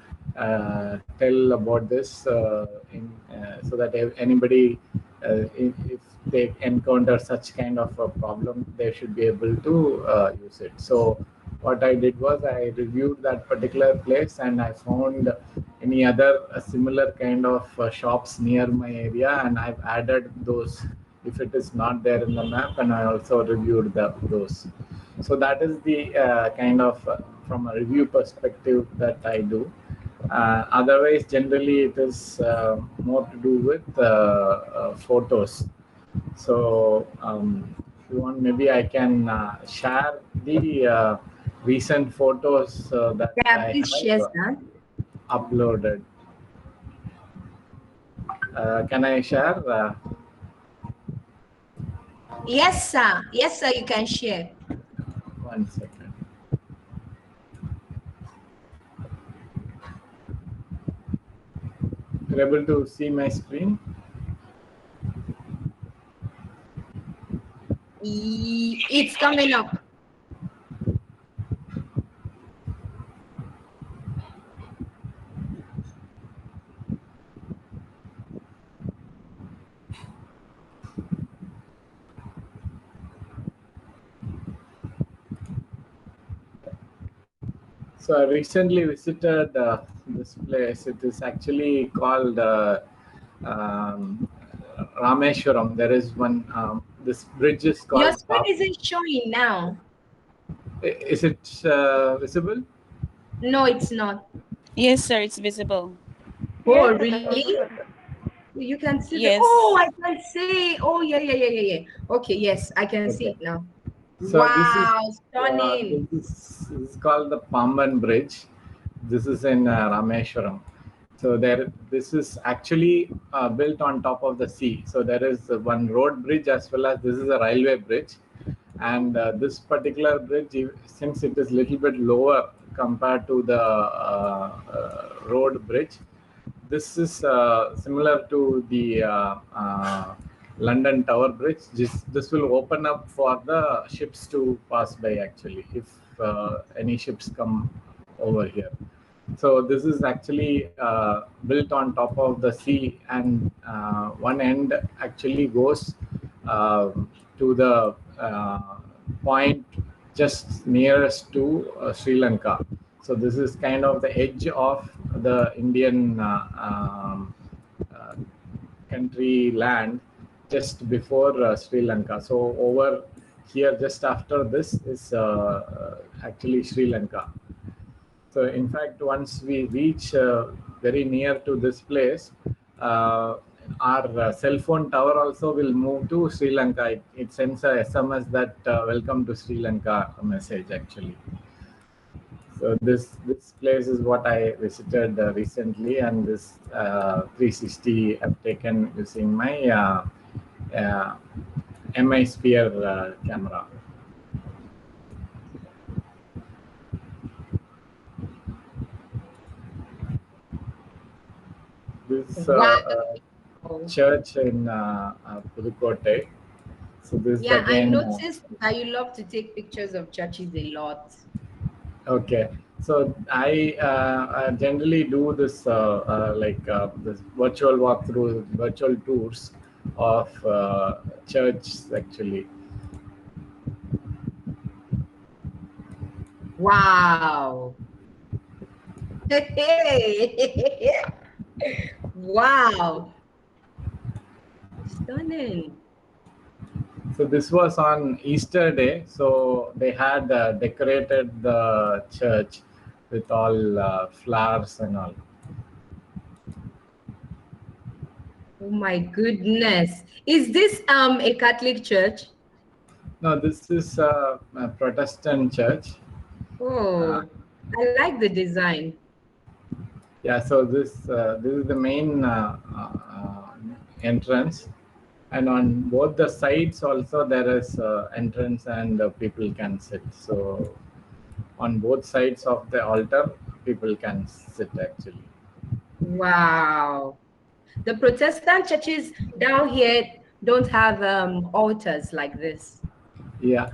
about this so that if anybody, if they encounter such kind of a problem, they should be able to use it. So what I did was I reviewed that particular place, and I found any other similar kind of shops near my area, and I've added those if it is not there in the map, and I also reviewed those. So that is the kind of from a review perspective that I do. Otherwise, generally it is more to do with photos. So if you want, maybe I can share the recent photos that Yeah, I please share, have sir. uploaded. Can I share? Yes, sir. Yes, sir, you can share. 1 second. You're able to see my screen? It's coming up. So I recently visited this place. It is actually called Rameshwaram. There is one. This bridge is called. Your screen isn't showing now. Is it visible? No, it's not. Yes, sir, it's visible. Oh, Yes, it is really? visible. You can see Yes. Oh, I can see. Oh, yeah. Okay, yes, I can see Okay. it now. So Wow, stunning. this is called the Pamban Bridge. This is in Rameshwaram. So this is actually built on top of the sea. So there is one road bridge as well as this is a railway bridge. And this particular bridge, since it is little bit lower compared to the road bridge, this is similar to the London Tower Bridge. This will open up for the ships to pass by, actually, if any ships come over here. So this is actually built on top of the sea, and one end actually goes to the point just nearest to Sri Lanka. So this is kind of the edge of the Indian uh, country land, just before Sri Lanka. So over here, just after this is actually Sri Lanka. So in fact, once we reach very near to this place, our cell phone tower also will move to Sri Lanka. It sends a SMS that welcome to Sri Lanka message, actually. So this place is what I visited recently, and this 360 I've taken using my MI Sphere camera. This church in Pudukkottai. So this Yeah, again. I noticed that you love to take pictures of churches a lot. Okay, so I generally do this this virtual walkthrough, virtual tours of churches, actually. Wow. Hey. Wow. Stunning. So this was on Easter Day. So they had decorated the church with all flowers and all. Oh my goodness. Is this a Catholic church? No, this is a Protestant church. Oh, I like the design. Yeah, so this is the main entrance, and on both the sides also there is entrance and people can sit. So on both sides of the altar, people can sit actually. Wow. The Protestant churches down here don't have altars like this. Yeah,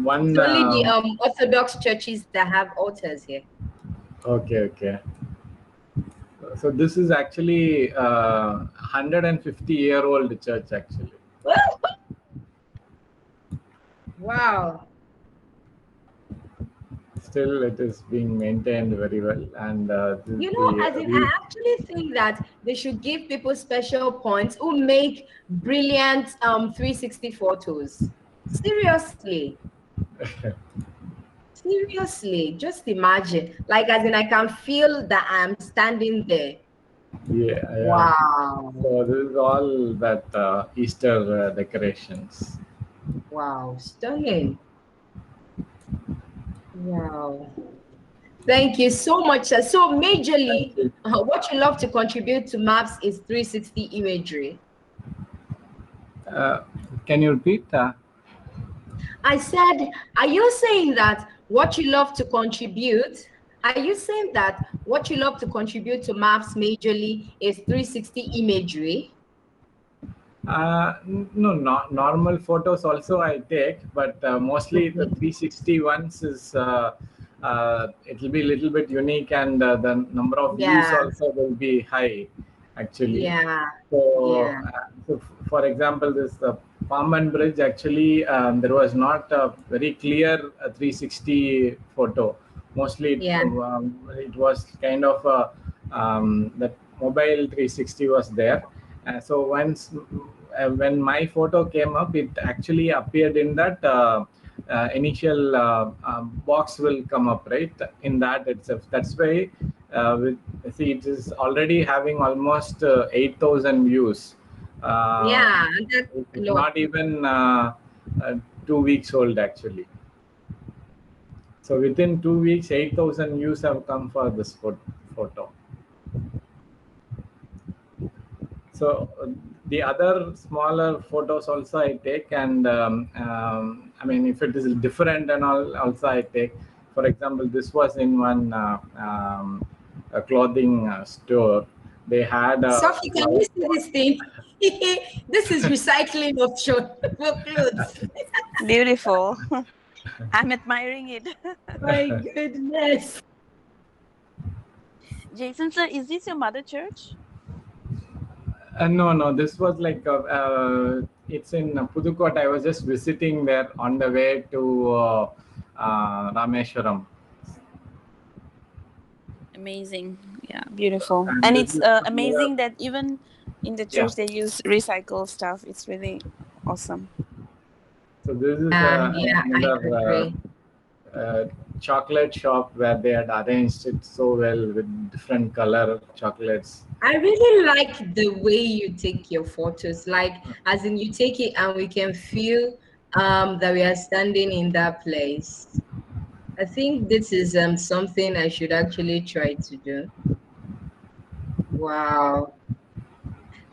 one. It's only the Orthodox churches that have altars here. Okay, okay. So this is actually 150-year-old church actually. Wow. Still, it is being maintained very well, and You know, as in, I actually think that they should give people special points who make brilliant 360 photos. Seriously. Seriously, just imagine. Like, as in, I can feel that I'm standing there. Yeah, yeah. Wow. So this is all that Easter decorations. Wow, stunning. Wow. Thank you so much, sir. So majorly, what you love to contribute to maps is 360 imagery. Can you repeat? I said, are you saying that what you love to contribute, are you saying that what you love to contribute to maps majorly is 360 imagery? No, not normal photos also I take, but mostly the 360 ones is it will be a little bit unique, and the number of views also will be high actually. Yeah. So, so for example, this Palm Bridge actually there was not a very clear 360 photo. Mostly it was kind of that mobile 360 was there. So once when my photo came up, it actually appeared in that initial box will come up right in that itself. That's why see, it is already having almost 8,000 views. Yeah, it's not even 2 weeks old actually. So within 2 weeks, 8,000 views have come for this photo. So the other smaller photos also I take, and I mean, if it is different and all, also I take. For example, this was in one a clothing store. They had Sophie, can you see this thing? This is recycling of clothes. Beautiful. I'm admiring it. My goodness. Jason, sir, is this your mother church? No, this was like it's in Pudukot. I was just visiting there on the way to Rameshwaram. Amazing. Yeah, beautiful. And it's amazing that even in the church they use recycled stuff. It's really awesome. So this is another chocolate shop where they had arranged it so well with different color chocolates. I really like the way you take your photos, like as in you take it and we can feel that we are standing in that place. I think this is something I should actually try to do. Wow.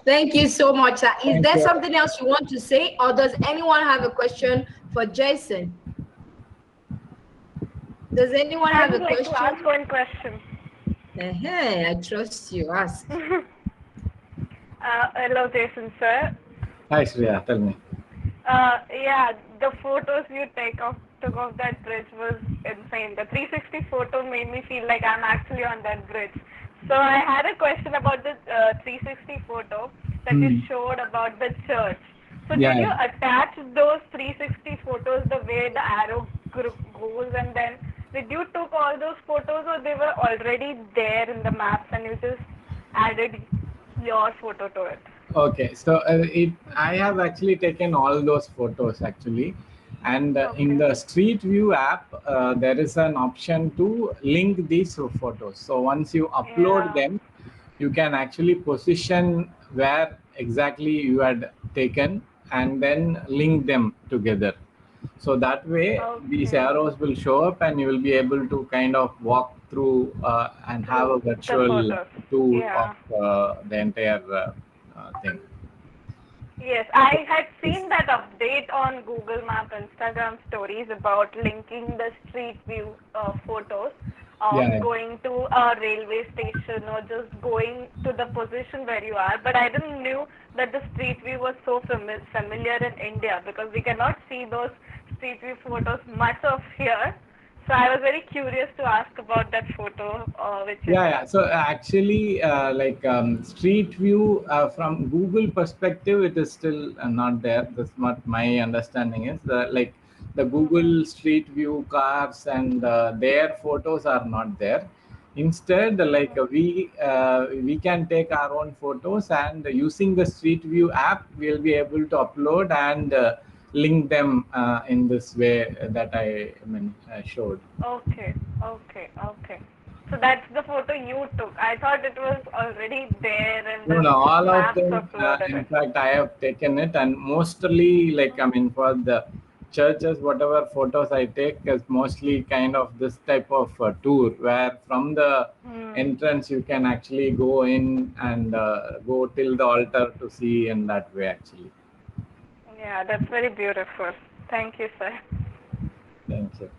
Thank you so much. Is there something else you want to say, or does anyone have a question for Jason? Does anyone have a question? I would like to ask one question. I trust you. Ask. Hello, Jason, sir. Hi, Shreya. Tell me. Yeah, the photos you took of that bridge was insane. The 360 photo made me feel like I'm actually on that bridge. So I had a question about the 360 photo that you showed about the church. So did you attach those 360 photos the way the arrow goes, and then did you took all those photos, or they were already there in the maps and you just added your photo to it. Okay, so I have actually taken all those photos actually, and in Okay. the Street View app, there is an option to link these photos. So once you upload Yeah. them, you can actually position where exactly you had taken and then link them together. So that way, these Okay. arrows will show up, and you will be able to kind of walk through and have a Through the virtual photos. tour of Yeah. the entire thing. Yes, I had seen that update on Google Map Instagram stories about linking the street view photos of Yeah, going to a railway station or just going to the position where you are. But I didn't knew that the street view was so familiar in India, because we cannot see those street view photos much of here. So I was very curious to ask about that photo which you yeah, did. yeah. So actually, like Street View from Google perspective, it is still not there. That's what my understanding is. Like the Mm-hmm. Google Street View cars and their photos are not there. Instead, like we can take our own photos, and using the Street View app, we'll be able to upload and link them in this way that I showed. Okay, okay. So that's the photo you took. I thought it was already there and No, the no, all of maps them. uploaded In it. fact, I have taken it, and mostly, like, I mean, for the churches, whatever photos I take is mostly kind of this type of tour, where from the Hmm. entrance you can actually go in and go till the altar to see in that way, actually. Yeah, that's very beautiful. Thank you, sir. Thank you.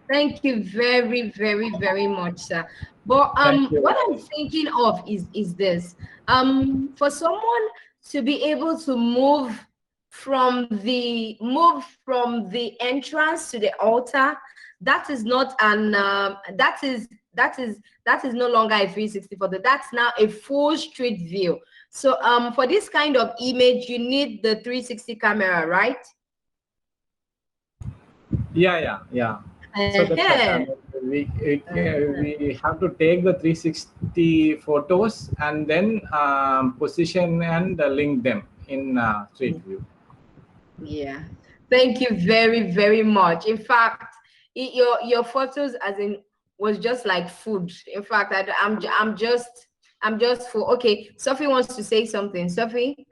Thank you very, very, very much, sir. But Thank what you. I'm thinking of is this. For someone to be able to move from the entrance to the altar, that is not an that is no longer a 360 photo. That's now a full street view. So for this kind of image, you need the 360 camera, right? Yeah, yeah, yeah. So that's what I Uh-huh. mean. We have to take the 360 photos and then position and link them in Street View. Yeah. Thank you very, very much. In fact, your photos as in was just like food. In fact, I'm just full. Okay, Sophie wants to say something. Sophie,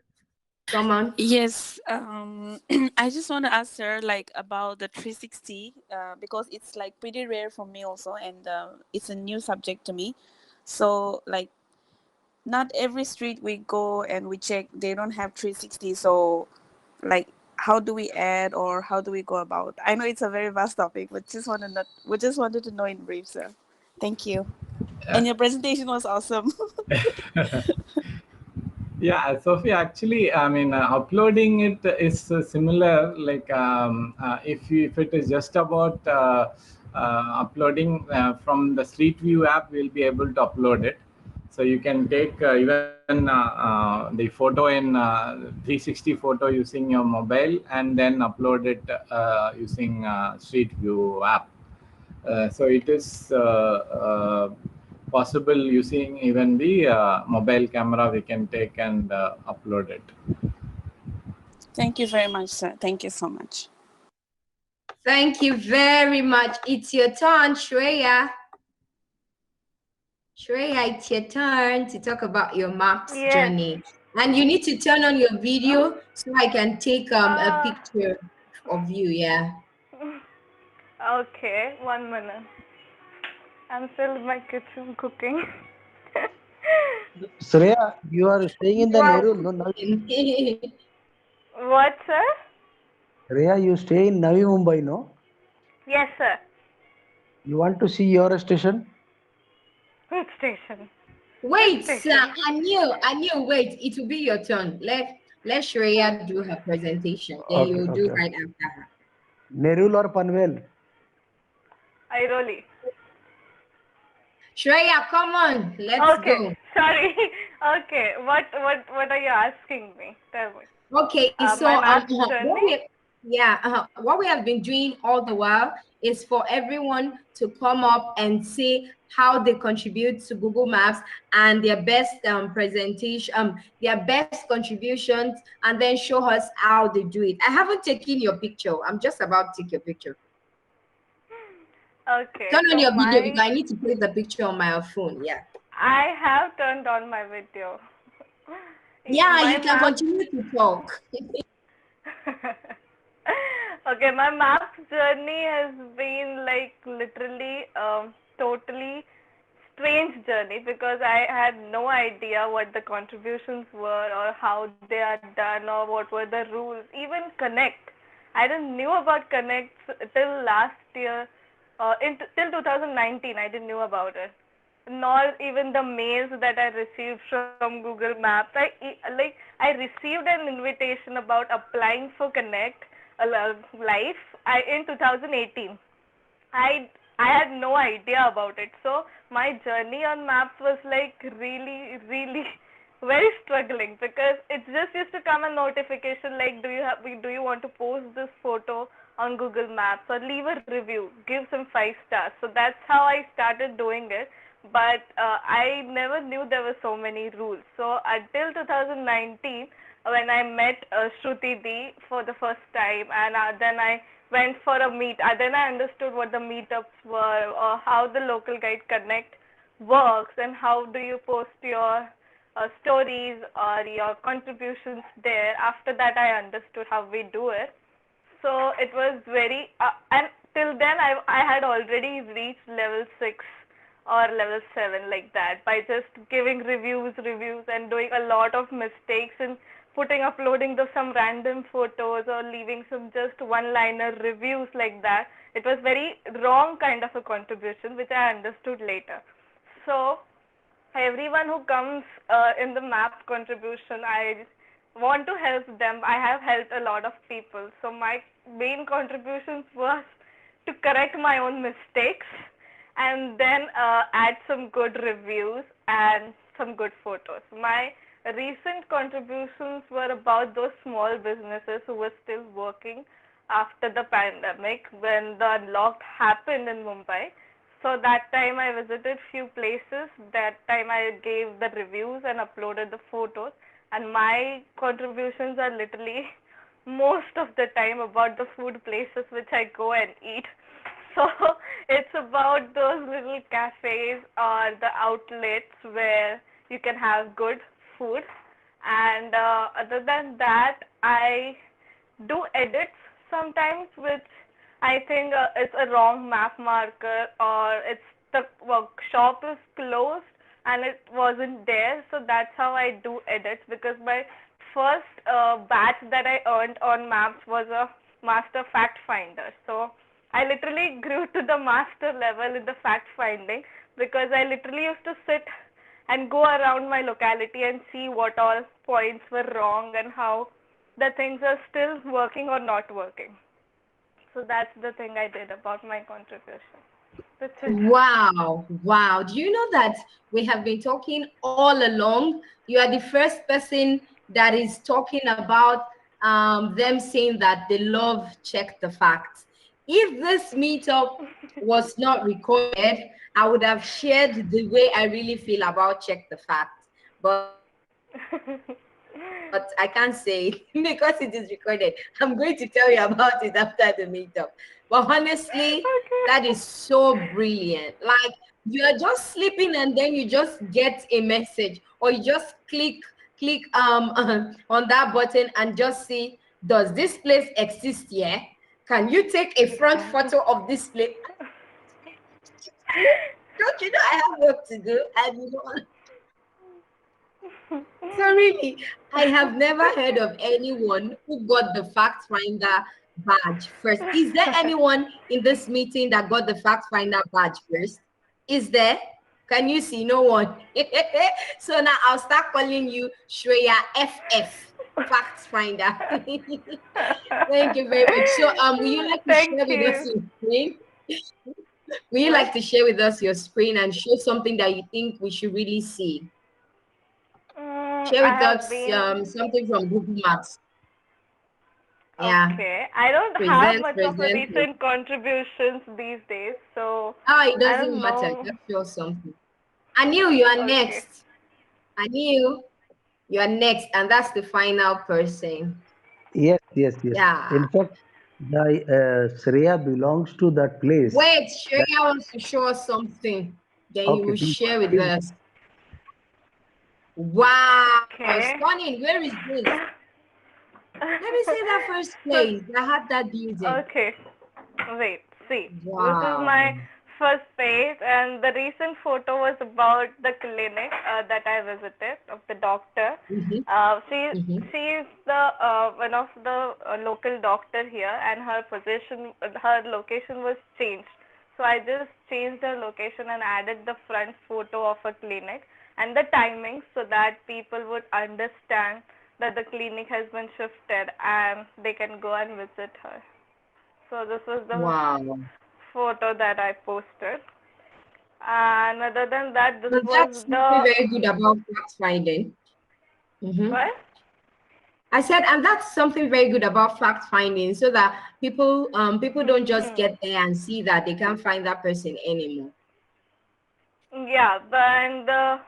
come on. Yes, I just want to ask her like about the 360 because it's like pretty rare for me also, and it's a new subject to me. So like not every street we go and we check, they don't have 360. So like how do we add or how do we go about? I know it's a very vast topic, but we just wanted to know in brief, sir. Thank you. And your presentation was awesome. Yeah, Sophie, actually, I mean, uploading it is similar. Like, if it is just about uploading from the Street View app, we'll be able to upload it. So you can take even the photo in 360 photo using your mobile, and then upload it using Street View app. So it is possible using even the mobile camera we can take and upload it. Thank you very much, sir. Thank you so much. Thank you very much. It's your turn, Shreya. Shreya, it's your turn to talk about your maps Yes. journey. And you need to turn on your video so I can take a Uh, picture of you. Yeah. okay, 1 minute. I'm still in my kitchen cooking. Shreya, you are staying in the Wow. Nehru, no? What, sir? Shreya, you stay in Navi Mumbai, no? Yes, sir. You want to see your station? Which station? Which Wait, sir. station? I knew. Wait, it will be your turn. Let Shreya do her presentation. Then Okay, you'll do okay. right after her. Nerul or Panvel? Airoli. Shreya, come on. Let's Okay, go. sorry. Okay, what are you asking me? Tell me. Okay, My so maps journey? Yeah, what we have been doing all the while is for everyone to come up and say how they contribute to Google Maps and their best presentation, their best contributions, and then show us how they do it. I haven't taken your picture. I'm just about to take your picture. Okay, Turn on so your video my because I need to put the picture on my phone. Yeah. I have turned on my video. Yeah, My you can map. continue to talk. Okay, my map journey has been like literally totally strange journey because I had no idea what the contributions were or how they are done or what were the rules. Even Connect, I didn't knew about Connect till last year, till 2019. I didn't knew about it, nor even the mails that I received from Google Maps. I received an invitation about applying for Connect Life in 2018. I I had no idea about it. So my journey on maps was like really, really very struggling because it just used to come a notification like do you want to post this photo on Google Maps or leave a review, give some 5 stars. So that's how I started doing it. But I never knew there were so many rules. So until 2019, when I met Shruti Di for the first time, and then I went for a meet. Then I understood what the meetups were, or how the local guide connect works, and how do you post your stories or your contributions there. After that, I understood how we do it. So it was very, and till then I had already reached level 6 or level 7 like that by just giving reviews and doing a lot of mistakes and uploading some random photos or leaving some just one-liner reviews like that. It was very wrong kind of a contribution, which I understood later. So everyone who comes in the map contribution, I want to help them. I have helped a lot of people. So my main contributions was to correct my own mistakes and then add some good reviews and some good photos. My recent contributions were about those small businesses who were still working after the pandemic when the unlock happened in Mumbai. So that time I visited few places. That time I gave the reviews and uploaded the photos. And my contributions are literally most of the time about the food places which I go and eat. So it's about those little cafes or the outlets where you can have good food. And other than that, I do edits sometimes, which I think it's a wrong map marker, or it's the workshop is closed and it wasn't there. So that's how I do edits, because my first batch that I earned on maps was a master fact finder. So I literally grew to the master level in the fact finding because I literally used to sit and go around my locality and see what all points were wrong and how the things are still working or not working. So that's the thing I did about my contribution. That's it. Wow, wow. Do you know that we have been talking all along? You are the first person that is talking about them saying that they love Check the Facts. If this meetup was not recorded, I would have shared the way I really feel about Check the Facts. But I can't say it because it is recorded. I'm going to tell you about it after the meetup. But honestly, that is so brilliant. Like, you're just sleeping and then you just get a message, or you just click on that button and just see, does this place exist here? Can you take a front photo of this place? Don't you know I have work to do? So really, I have never heard of anyone who got the fact finder badge first. Is there anyone in this meeting that got the fact finder badge first? Is there? Can you see? No one. So now I'll start calling you Shreya FF fact finder. Thank you very much. So will you like to Thank share with us you. your screen? Will you What? like to share with us your screen and show something that you think we should really see? Share I with have us been something from Google Maps. Yeah, Okay. I don't have present, much of a present. recent contributions these days, so Oh, it I don't doesn't matter. know. Just show something. I knew you are Okay. next. I knew you are next, and that's the final person. Yes, yes, yes. Yeah. In fact, Shreya belongs to that place. Wait, That Shreya wants to show us something. Then you okay, will please, share with please. us. Wow, Okay. stunning. Where is this? Let me see that first So, place. I had that building. okay. Wait, see. This is Wow. my first page, and the recent photo was about the clinic that I visited of the doctor. Mm-hmm. She is the one of the local doctor here, and her position, her location was changed. So I just changed her location and added the front photo of a clinic and the timing so that people would understand that the clinic has been shifted and they can go and visit her. So this was the Wow. photo that I posted. And other than that, this And was that's something the very good about fact finding. Mm-hmm. what? I said, and that's something very good about fact finding, so that people don't just Hmm. get there and see that they can't find that person anymore. Yeah, and the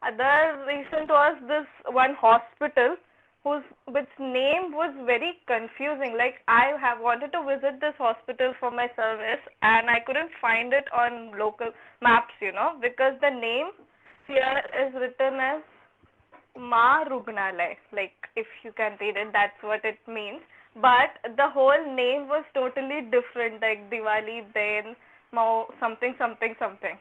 other recent was this one hospital which name was very confusing. Like I have wanted to visit this hospital for my service and I couldn't find it on local maps, because the name here is written as Ma Rugnalay. Like if you can read it, that's what it means. But the whole name was totally different, like Diwali Dain Mao something something something.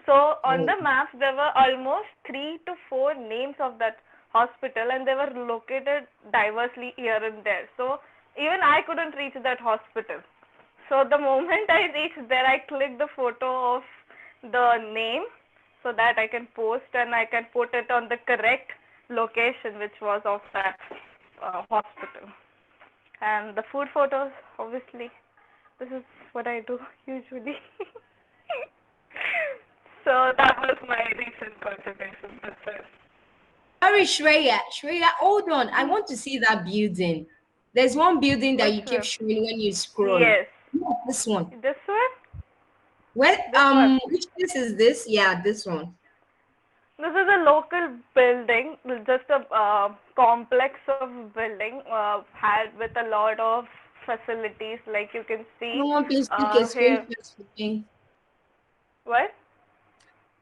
So on Oh, the maps there were almost 3 to 4 names of that hospital, and they were located diversely here and there. So even I couldn't reach that hospital. So the moment I reached there, I clicked the photo of the name so that I can post and I can put it on the correct location, which was of that hospital. And the food photos, obviously, this is what I do usually. So that was my recent contribution. That's it. sorry, Shreya. Shreya, hold on. I want to see that building. There's one building that Which you keep one? showing when you scroll. Yes. Yeah, this one. This one? Well, This one. which place is this? Yeah, this one. This is a local building, just a complex of building had with a lot of facilities, like you can see Someone please take a here. screenshot for me. What?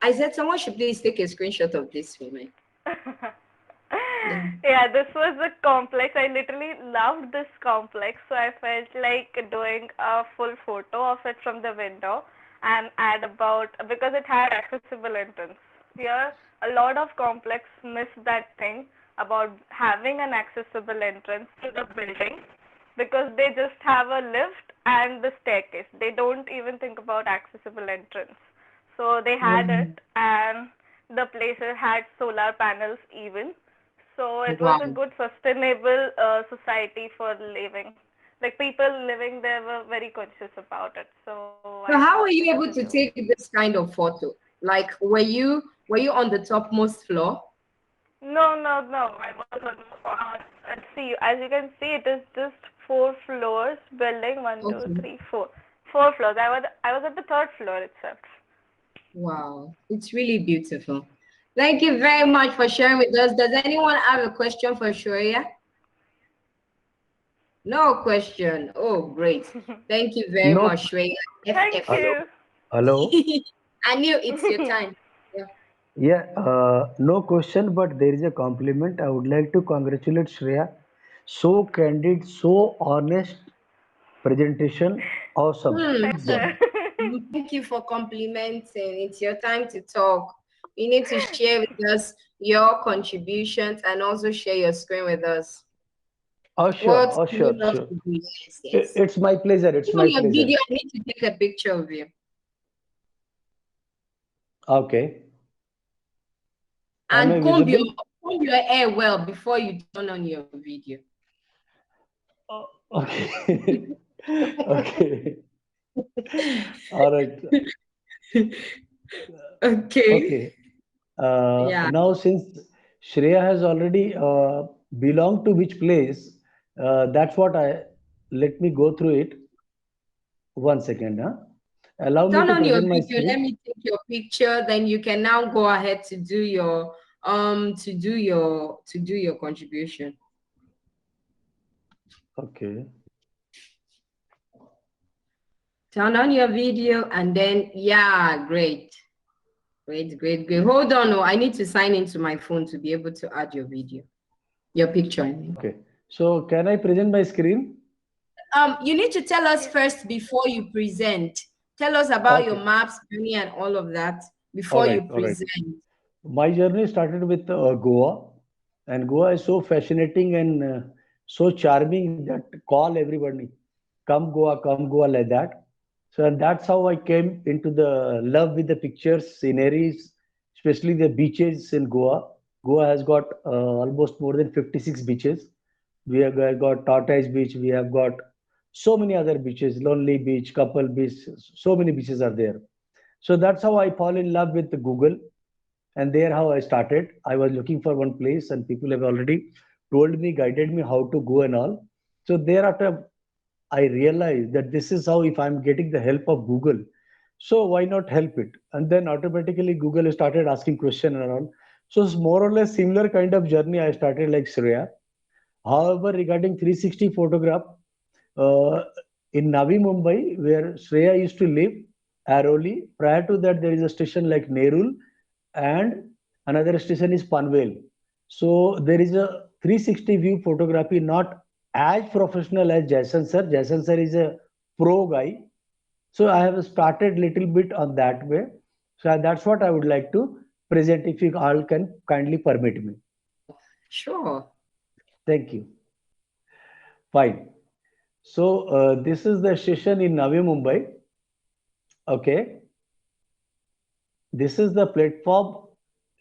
I said someone should please take a screenshot of this for me. Yeah. Yeah, this was a complex. I literally loved this complex, so I felt like doing a full photo of it from the window and add about because it had accessible entrance. Here, a lot of complex miss that thing about having an accessible entrance to the building because they just have a lift and the staircase. They don't even think about accessible entrance. So they had Mm. it, and the places had solar panels even. So it was Wow. a good sustainable society for living. Like people living there were very conscious about it. So I So how were posted you a able to video. take this kind of photo? Like, were you on the topmost floor? No, no, no. I was on. Let's see. As you can see, it is just 4 floors. Building one, two, Okay. three, four. 4 floors. I was at the third floor itself. Wow, it's really beautiful. Thank you very much for sharing with us. Does anyone have a question for Shoria? No question. Oh, great. Thank you very No. much, Shreya. Thank FF. Hello. you. Hello. I knew it's your time. Yeah. Yeah. No question, but there is a compliment. I would like to congratulate Shreya. So candid, so honest presentation. Awesome. Job. Thank you for complimenting. It's your time to talk. You need to share with us your contributions and also share your screen with us. Oh, sure. What Oh, do you sure. love Sure. to do? Yes, yes. It's my pleasure. It's On my your pleasure. video, I need to take a picture of you. Okay. Am I And visible? comb your hair well before you turn on your video. Okay. Okay. All right. Okay. Okay. Yeah. Now, since Shreya has already belonged to which place, that's what let me go through it. One second, huh? Allow me Turn to on your present my video. Let screen. me take your picture. Then you can now go ahead to do your contribution. Okay. Turn on your video and then yeah, great. Great, great, great. Hold on, I need to sign into my phone to be able to add your video, your picture, I mean. Okay. So can I present my screen? You need to tell us first before you present. Tell us about your Okay. maps, journey, and all of that All before right. you All right. present. My journey started with Goa, and Goa is so fascinating and so charming that call everybody, come Goa like that. So and that's how I came into the love with the pictures, sceneries, especially the beaches in Goa. Goa has got almost more than 56 beaches. We have got Tortoise Beach. We have got so many other beaches, Lonely Beach, Couple Beach. So many beaches are there. So that's how I fall in love with the Google, and there how I started. I was looking for one place, and people have already told me, guided me how to go and all. So thereafter, I realized that this is how if I'm getting the help of Google, so why not help it? And then automatically Google started asking question and all. So it's more or less similar kind of journey I started like Shreya. However, regarding 360 photograph, uh, in Navi Mumbai, where Shreya used to live, Airoli, prior to that, there is a station like Nerul, and another station is Panvel. So there is a 360 view photography, not as professional as Jason sir. Jason sir is a pro guy. So I have started little bit on that way. So that's what I would like to present if you all can kindly permit me. Sure. Thank you. Fine. So this is the station in Navi Mumbai. Okay. This is the platform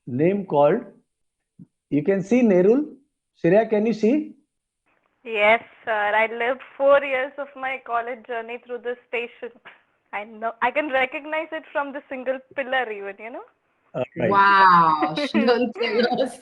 name called. You can see Nerul. Shreya, can you see? Yes, sir. I lived 4 years of my college journey through this station. I know. I can recognize it from the single pillar, even. Right. Wow. Don't tell us.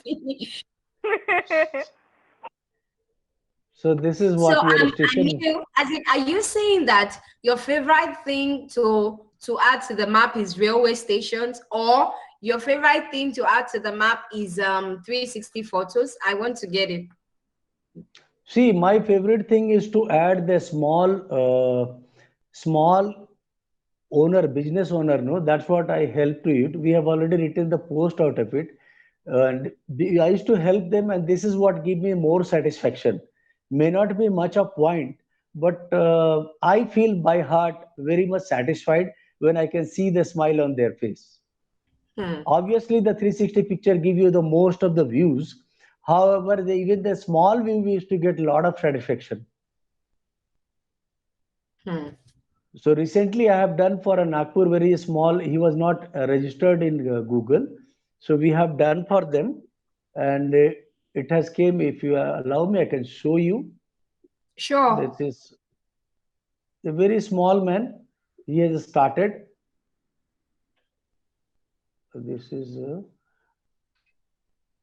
So this is So what your and station. you, as in, are you saying that your favorite thing to add to the map is railway stations, or your favorite thing to add to the map is 360 photos? I want to get it. See, my favorite thing is to add the small owner, business owner. No, that's what I help to it. We have already written the post out of it, and I used to help them, and this is what give me more satisfaction. May not be much of point, but I feel by heart very much satisfied when I can see the smile on their face. Hmm. Obviously, the 360 picture give you the most of the views. However, even the small view we used to get a lot of satisfaction. Hmm. So recently, I have done for a Nagpur very small. He was not registered in Google, so we have done for them, and it has came. If you allow me, I can show you. Sure. This is a very small man. He has started. This is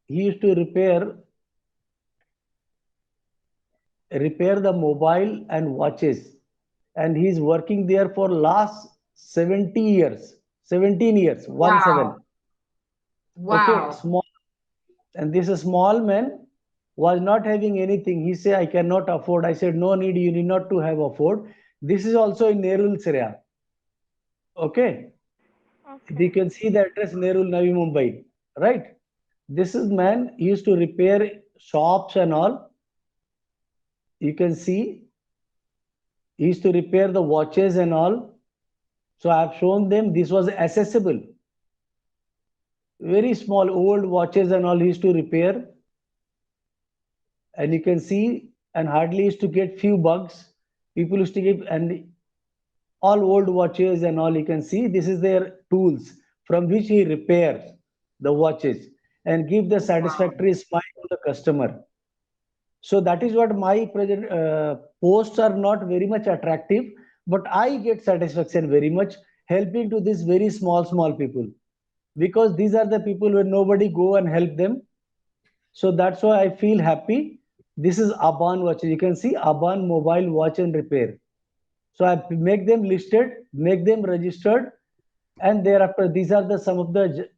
he used to repair the mobile and watches, and he's working there for last 70 years, 17 years, one Wow. seven. Okay, Wow. small. And this small man was not having anything. He said, I cannot afford. I said, no need, you need not to have afford. This is also in Nerul Syria. Okay. Okay. You can see the address Nerul Navi Mumbai. Right. This is man used to repair shops and all. You can see he used to repair the watches and all. So I have shown them this was accessible. Very small old watches and all he used to repair, and you can see, and hardly used to get few bugs. People used to give, and all old watches and all you can see this is their tools from which he repairs the watches and give the Wow. satisfactory smile to the customer. So that is what my present posts are not very much attractive, but I get satisfaction very much helping to these very small people, because these are the people where nobody go and help them. So that's why I feel happy. This is Aban watch. You can see Aban mobile watch and repair. So I make them listed, make them registered, and thereafter these are the some of the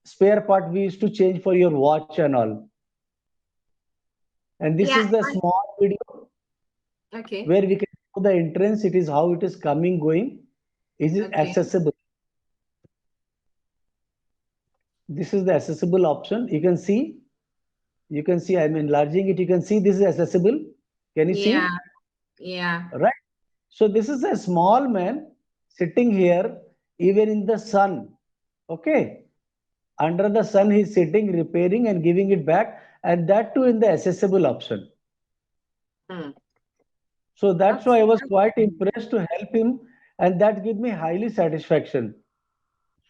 spare part we used to change for your watch and all. And this Yeah. is the small video Okay. where we can show the entrance. It is how it is coming, going. Is it Okay. accessible? This is the accessible option. You can see. You can see. I'm enlarging it. You can see this is accessible. Can you Yeah. see? Yeah. Right. So this is a small man sitting here, even in the sun. Okay. Under the sun, he's sitting, repairing and giving it back, and that too in the accessible option. Hmm. So that's why I was That's quite impressed to help him, and that gave me highly satisfaction.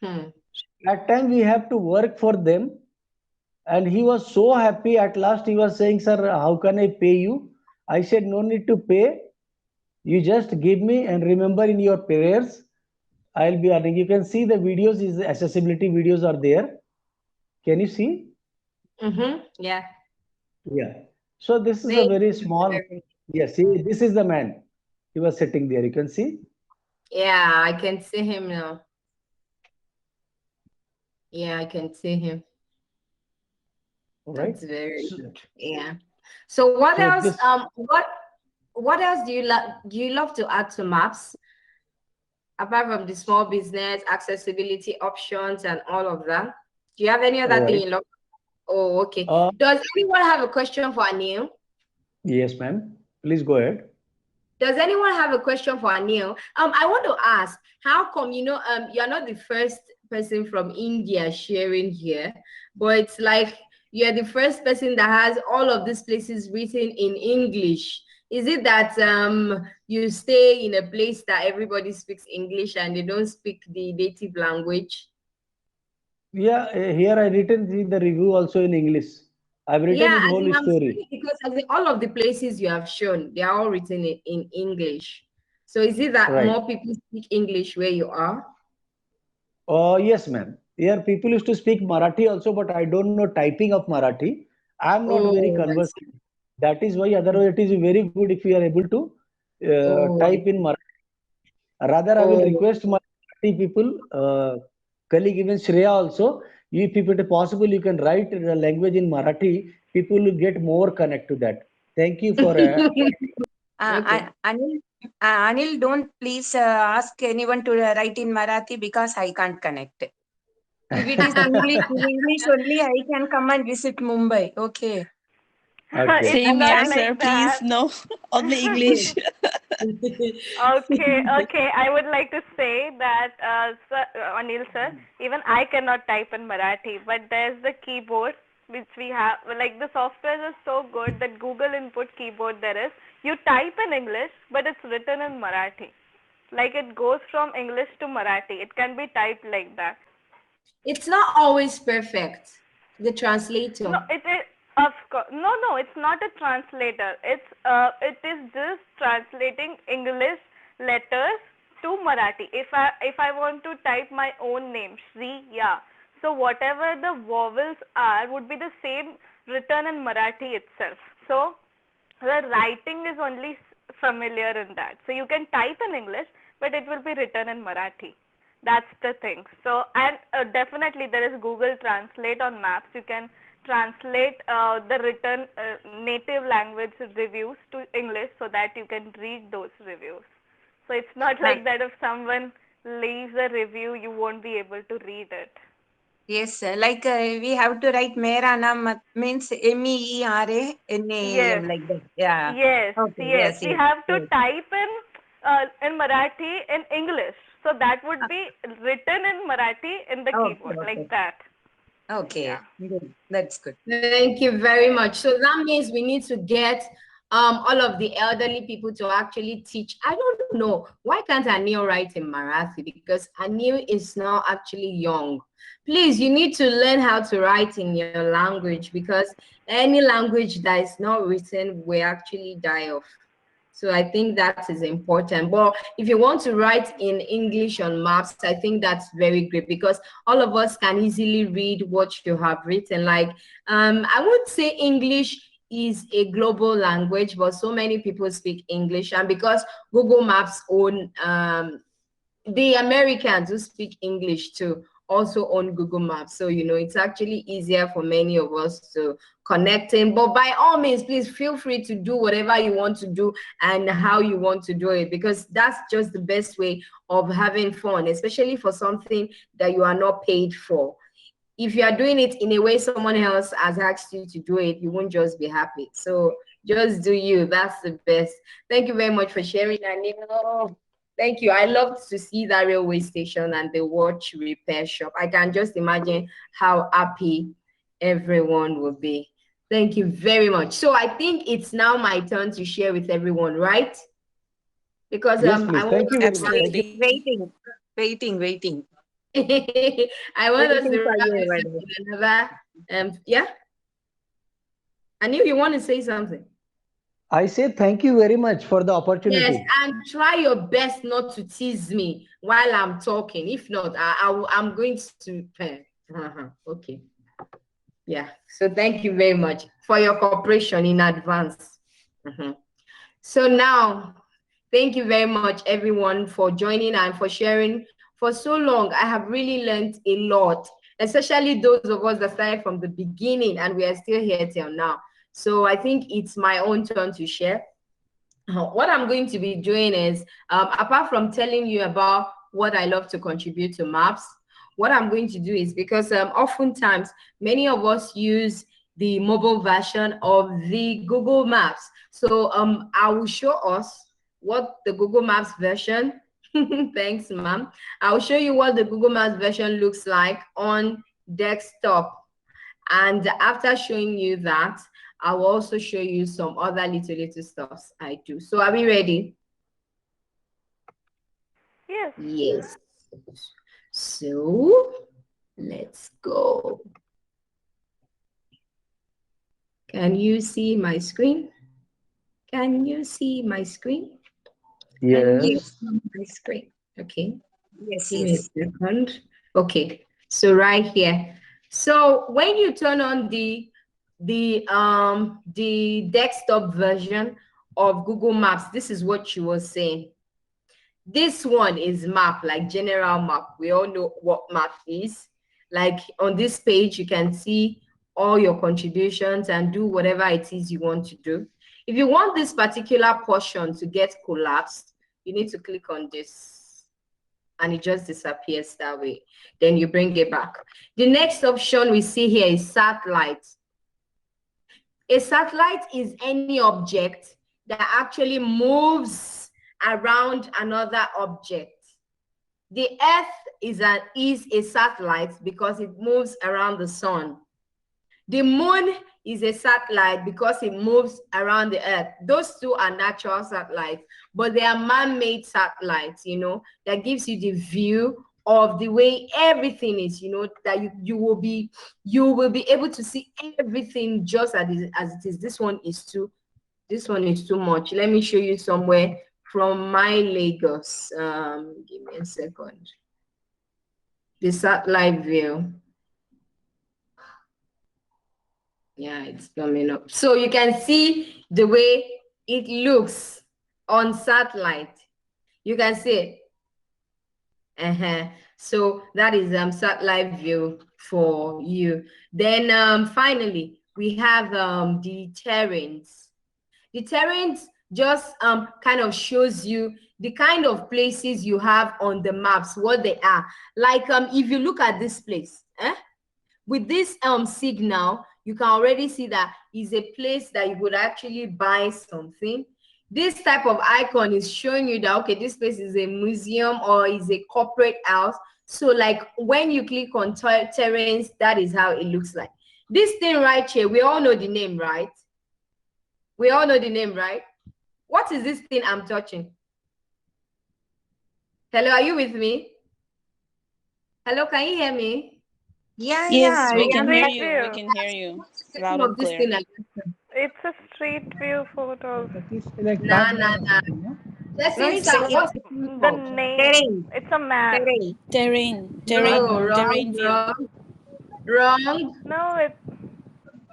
hmm. That time we have to work for them, and he was so happy. At last, he was saying, "Sir, how can I pay you?" I said, "No need to pay. You just give me, and remember in your prayers, I'll be earning." You can see the videos. Is accessibility videos are there. Can you see? Mm-hmm. Yeah. Yeah. So this is a Thank very you small. very Yes, see, this is the man. He was sitting there. You can see. Yeah, I can see him now. Yeah, I can see him. All right. That's very So, good. Yeah. So what so else? this. What else do you love to add to maps apart from the small business accessibility options and all of that? Do you have any All other thing right. you love? Oh, okay. Uh, Does anyone have a question for Anil? yes, ma'am. Please go ahead. Does anyone have a question for Anil? I want to ask, how come you're not the first person from India sharing here, but it's like you're the first person that has all of these places written in English. Is it that you stay in a place that everybody speaks English and they don't speak the native language? Yeah, here I written the review also in English. I've written Yeah, his as in whole I'm story. saying because as in all of the places you have shown, they are all written in English. So is it that Right. more people speak English where you are? Yes, ma'am. Here people used to speak Marathi also, but I don't know typing of Marathi. I'm not very Oh, I conversant. see. That is why otherwise it is very good if you are able to Oh, I type in see. Marathi. Rather, I will Oh, request my Marathi people, colleague even Shreya also, if it is possible, you can write the language in Marathi. People will get more connect to that. Thank you for okay. Anil, don't please ask anyone to write in Marathi because I can't connect. If it is English only, I can come and visit Mumbai. Okay. okay. It's Same not here, That's sir. like Please, that. no. Only yes. English. Okay, okay. I would like to say that, sir, Anil sir, even I cannot type in Marathi, but there's the keyboard which we have. Like the software is so good that Google input keyboard there is. You type in English, but it's written in Marathi. Like it goes from English to Marathi. It can be typed like that. It's not always perfect. The No, translator. it is of course. No, no, it's not a translator. It is just translating English letters to Marathi. If I want to type my own name, Shri, yeah. So whatever the vowels are would be the same written in Marathi itself. So the writing is only familiar in that. So you can type in English, but it will be written in Marathi. That's the thing. So, and definitely there is Google Translate on maps. You can translate the written native language reviews to English so that you can read those reviews. So it's not like that if someone leaves a review, you won't be able to read it. Yes, like we have to write Mera Naam means Yes, MEERANAM like that. Yeah. yes, Okay. yes. Yes. We Yes. have to Yes. type in Marathi in English. So that would be written in Marathi in the Okay. keyboard Okay. like that. Okay. Yeah. Good. That's good. Thank you very much. So that means we need to get all of the elderly people to actually teach. I don't know. Why can't Anil write in Marathi? Because Anil is now actually young. Please, you need to learn how to write in your language because any language that is not written will actually die off. So I think that is important. But if you want to write in English on maps, I think that's very great because all of us can easily read what you have written. Like, I would say English is a global language, but so many people speak English, and because Google Maps own the Americans who speak English too also on Google Maps. So, it's actually easier for many of us to connect in. But by all means, please feel free to do whatever you want to do and how you want to do it, because that's just the best way of having fun, especially for something that you are not paid for. If you are doing it in a way someone else has asked you to do it, you won't just be happy. So just do you. That's the best. Thank you very much for sharing, Anil. Thank you. I love to see that railway station and the watch repair shop. I can just imagine how happy everyone will be. Thank you very much. So I think it's now my turn to share with everyone, right? Because Yes, please. I want Thank you very much. Thank you. Waiting, waiting, waiting. I want us Waiting to for wrap you, this up Evade. with another yeah. And if you want to say something. I say thank you very much for the Yes, opportunity. and try your best not to tease me while I'm talking. If not, I'm going to. Okay. Yeah. So thank you very much for your cooperation in advance. So now, thank you very much, everyone, for joining and for sharing for so long. I have really learned a lot, especially those of us that started from the beginning and we are still here till now. So I think it's my own turn to share. What I'm going to be doing is, apart from telling you about what I love to contribute to maps, what I'm going to do is, because oftentimes many of us use the mobile version of the Google Maps. So I will show us what the Google Maps version, thanks, ma'am. I'll show you what the Google Maps version looks like on desktop. And after showing you that, I will also show you some other little stuffs I do. So are we ready? Yes. Yes. So let's go. Can you see my screen? Can you see my screen? Can you Yes. see my screen? Okay. Yes, Give me a yes. second. Okay. So right here. So when you turn on the desktop version of Google Maps, this is what you will see. This one is map, like general map. We all know what map is. Like on this page, you can see all your contributions and do whatever it is you want to do. If you want this particular portion to get collapsed, you need to click on this and it just disappears that way. Then you bring it back. The next option we see here is satellite. A satellite is any object that actually moves around another object. The Earth is a satellite because it moves around the sun. The moon is a satellite because it moves around the Earth. Those two are natural satellites, but they are man-made satellites, that gives you the view of the way everything is, that you will be able to see everything just as it is. This one is too much. Let me show you somewhere from my Lagos. Give me a second. The satellite view. Yeah, it's coming up. So you can see the way it looks on satellite. You can see it. So that is satellite view for you. Then finally, we have the terrains. The terrains just kind of shows you the kind of places you have on the maps, what they are. Like if you look at this place, with this signal, you can already see that is a place that you would actually buy something. This type of icon is showing you that, okay, this place is a museum or is a corporate house. So like when you click on terrains, that is how it looks like. This thing right here, we all know the name, right? We all know the name, right? What is this thing I'm touching? Hello, are you with me? Hello, can you hear me? Yeah, Yes, yeah. we It's can hear street you. We view. can hear you What's the loud name and of this clear. thing? It's a street view photos. That is like Nah. background or something, no? Just No, say, it's sir, what's the thing The called? name. terrain. It's a map. Terrain. Terrain, No, Background. wrong, terrain view. wrong, wrong. No, it's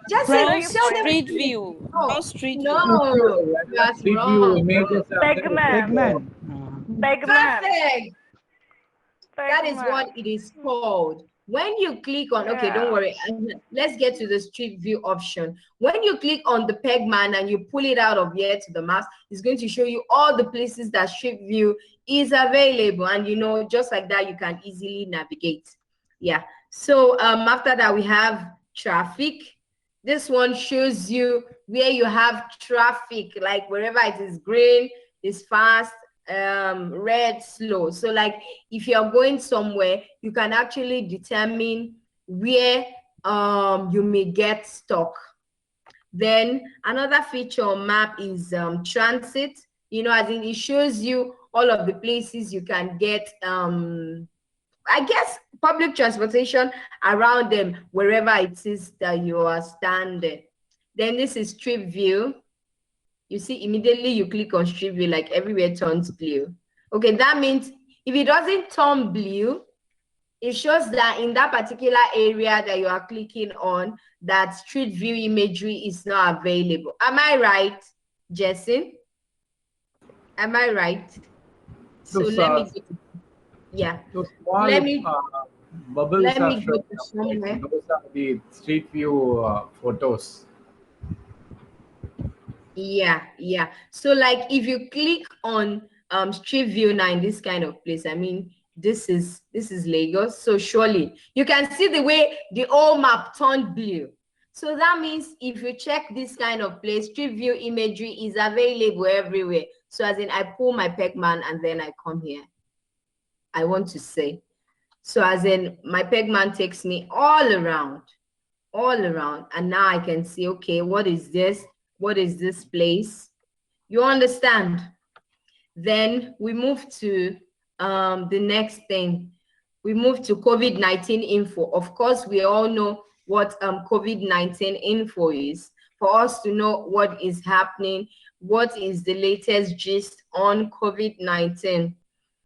Just Browse say, tell them Street please. View. No, Browse Street View. no, that's Street view wrong. images are Peg there. map. Pegman. Peg map. Perfect. That Peg is map. what it is called. When you click on, okay, don't Yeah. worry. Let's get to the street view option. When you click on the Pegman and you pull it out of here to the maps, it's going to show you all the places that street view is available. And you know, just like that, you can easily navigate. Yeah. So after that, we have traffic. This one shows you where you have traffic, like wherever it is green, is fast, red, slow. So like if you're going somewhere, you can actually determine where you may get stuck. Then another feature on map is transit. You know, as in it shows you all of the places you can get I guess public transportation around them, wherever it is that you are standing. Then this is street view. You see, immediately you click on street view, like everywhere turns blue. Okay, that means if it doesn't turn blue, it shows that in that particular area that you are clicking on, that street view imagery is not available. Am I right, Jesse? Am I right? So let me go. Yeah. Those small Let me bubbles are go showing to up, somewhere. right? Those are the street view photos. Yeah. So like if you click on street view now in this kind of place, I mean, this is Lagos. So surely you can see the way the old map turned blue. So that means if you check this kind of place, street view imagery is available everywhere. So as in I pull my Pegman and then I come here. I want to say. So as in my Pegman takes me all around. And now I can see, okay, what is this? What is this place? You understand? Then we move to the next thing. We move to COVID-19 info. Of course, we all know what COVID-19 info is. For us to know what is happening, what is the latest gist on COVID-19.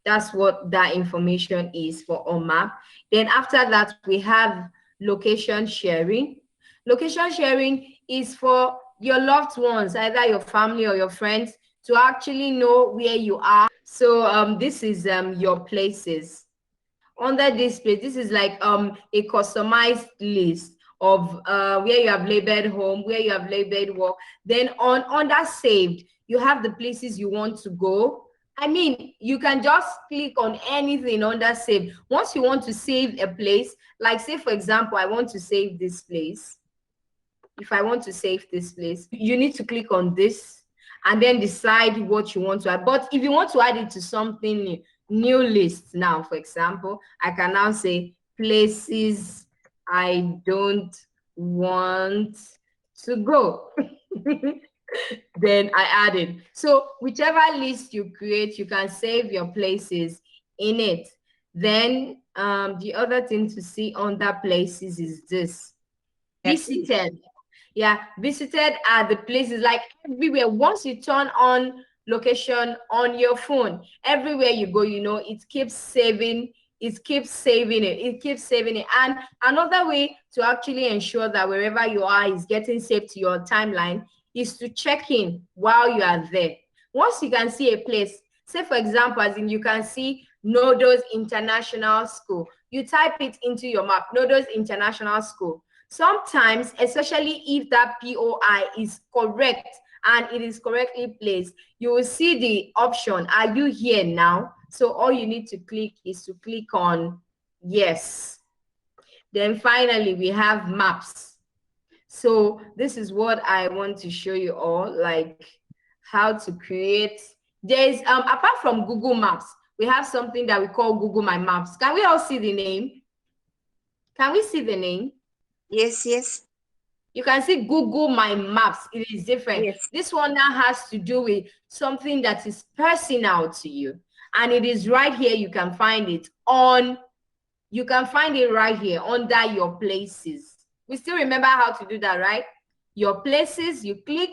That's what that information is for our map. Then after that, we have location sharing. Location sharing is for your loved ones, either your family or your friends, to actually know where you are. So this is your places. Under this place, this is like a customized list of where you have labeled home, where you have labeled work. Then under saved, you have the places you want to go. I mean, you can just click on anything under save. Once you want to save a place, like say, for example, I want to save this place. If I want to save this place, you need to click on this and then decide what you want to add. But if you want to add it to something new list now, for example, I can now say places I don't want to go. Then I add it. So whichever list you create, you can save your places in it. Then the other thing to see under places is this. Visited. Yeah, visited are the places like everywhere. Once you turn on location on your phone, everywhere you go, you know, it keeps saving it. And another way to actually ensure that wherever you are is getting saved to your timeline is to check in while you are there. Once you can see a place, say for example, as in you can see Nodos International School, you type it into your map, Nodos International School. Sometimes, especially if that POI is correct and it is correctly placed, you will see the option, are you here now? So all you need to click is to click on yes. Then finally, we have maps. So this is what I want to show you all, like how to create. There's, apart from Google Maps, we have something that we call Google My Maps. Can we all see the name? Can we see the name? Yes. You can see Google My Maps. It is different. Yes. This one now has to do with something that is personal to you. And it is right here. You can find it right here under your places. We still remember how to do that, right? Your places, you click.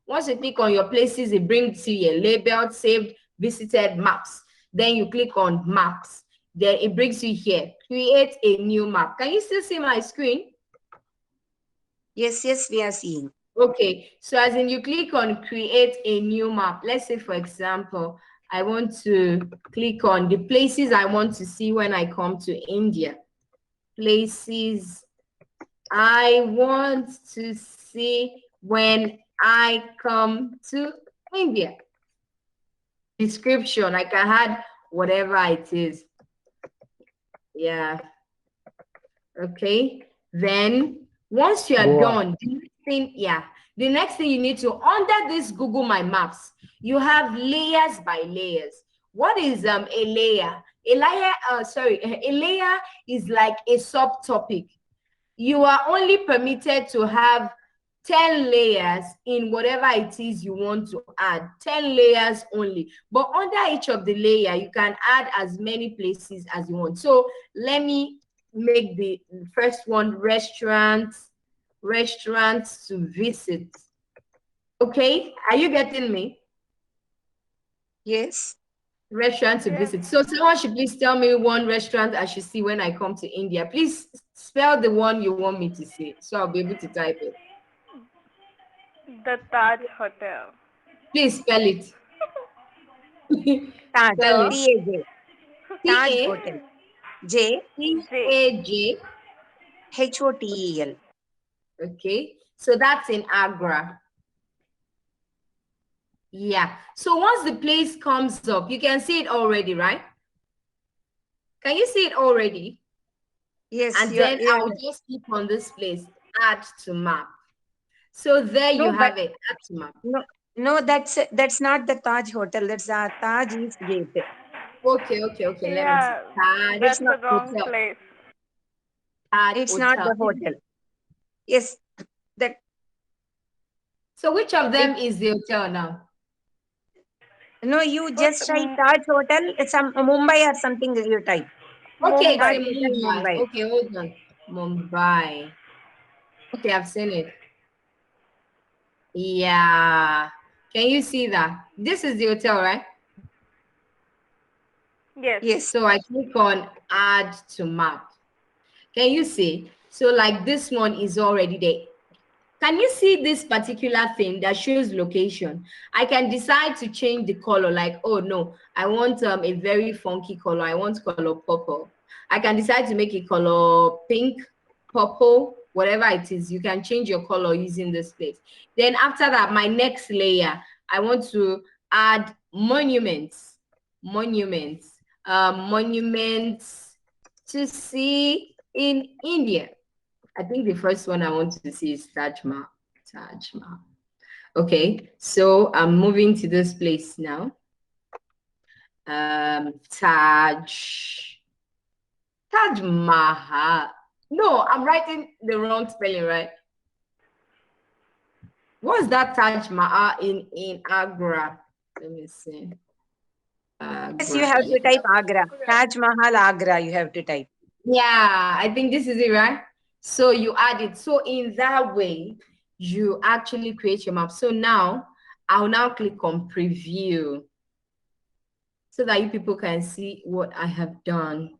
Once you click on your places, it brings you a labeled, saved, visited maps. Then you click on maps. Then it brings you here. Create a new map. Can you still see my screen? Yes, yes, we are seeing. Okay, so as in you click on create a new map. Let's say, for example, I want to click on the places I want to see when I come to India. Places I want to see when I come to India. Description, I can add whatever it is. Yeah. Okay. Then once you are Goa. done, the next thing you need to, under this Google My Maps, you have layers by layers. What is a layer? A layer is like a subtopic. You are only permitted to have 10 layers in whatever it is you want to add. 10 layers only. But under each of the layer, you can add as many places as you want. So let me make the first one restaurants to visit. Okay, are you getting me? Yes. Restaurant to visit. So someone should please tell me one restaurant I should see when I come to India. Please spell the one you want me to see so I'll be able to type it. The Taj Hotel. Please spell it. Taj. Spell it. T-A-J. Taj Hotel. J. T-A-J. H-O-T-E-L. Okay, so that's in Agra. Yeah, so once the place comes up, you can see it already, right? Can you see it already? Yes. And then I'll just click on this place, add to map. So there you have it, add to map. No, that's not the Taj Hotel. That's Taj East Gate. Okay. Let me see. Taj That's the wrong Hotel. place. Taj It's Hotel. not the hotel. Yes, that. So which of them is the hotel now? No, you just write Taj Hotel. It's some Mumbai or something you type. Okay, Taj it's in Hotel, Mumbai. Okay, hold on. Mumbai. Okay, I've seen it. Yeah. Can you see that? This is the hotel, right? Yes. So I click on add to map. Can you see? So like this one is already there. Can you see this particular thing that shows location? I can decide to change the color, like, oh no, I want a very funky color. I want color purple. I can decide to make it color pink, purple, whatever it is. You can change your color using this place. Then after that, my next layer, I want to add monuments. Monuments to see in India. I think the first one I want to see is Taj Mahal. Taj Mahal. Okay, so I'm moving to this place now. Taj Mahal. No, I'm writing the wrong spelling, right? What's that Taj Mahal in Agra? Let me see. Yes, you have to type Agra. Taj Mahal, Agra, you have to type. Yeah, I think this is it, right? So you add it. So in that way, you actually create your map. So now, I'll now click on preview so that you people can see what I have done.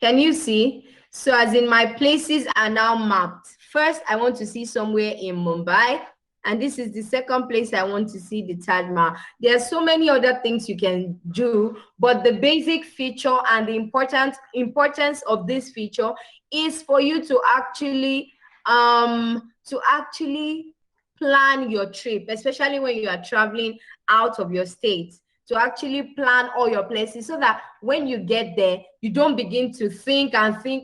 Can you see? So as in my places are now mapped. First, I want to see somewhere in Mumbai. And this is the second place I want to see the Taj Mahal. There are so many other things you can do, but the basic feature and the importance of this feature is for you to actually plan your trip, especially when you are traveling out of your state, to actually plan all your places so that when you get there, you don't begin to think,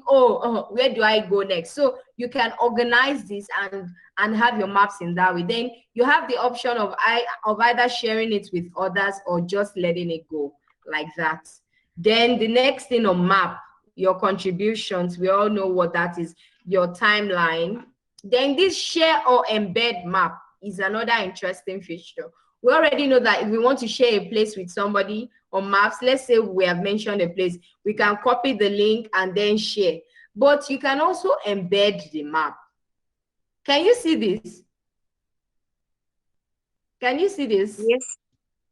oh, where do I go next? So you can organize this and have your maps in that way. Then you have the option of either sharing it with others or just letting it go like that. Then the next thing on map, your contributions, we all know what that is, your timeline. Then this share or embed map is another interesting feature. We already know that if we want to share a place with somebody on maps, let's say we have mentioned a place, we can copy the link and then share. But you can also embed the map. Can you see this? Can you see this? Yes.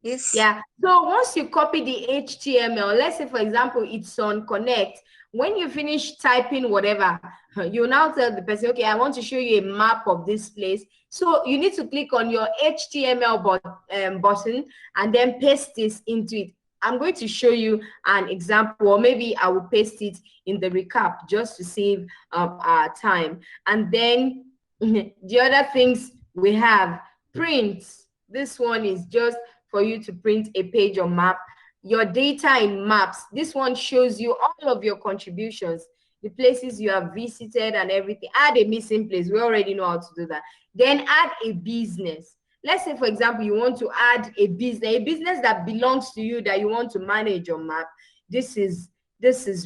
Yes. Yeah. So once you copy the HTML, let's say, for example, it's on Connect. When you finish typing whatever, you now tell the person, okay, I want to show you a map of this place. So you need to click on your HTML button and then paste this into it. I'm going to show you an example, or maybe I will paste it in the recap just to save our time. And then the other things we have, prints. This one is just for you to print a page or map. Your data in maps. This one shows you all of your contributions, the places you have visited and everything. Add a missing place. We already know how to do that. Then add a business. Let's say, for example, you want to add a business that belongs to you that you want to manage your map. This is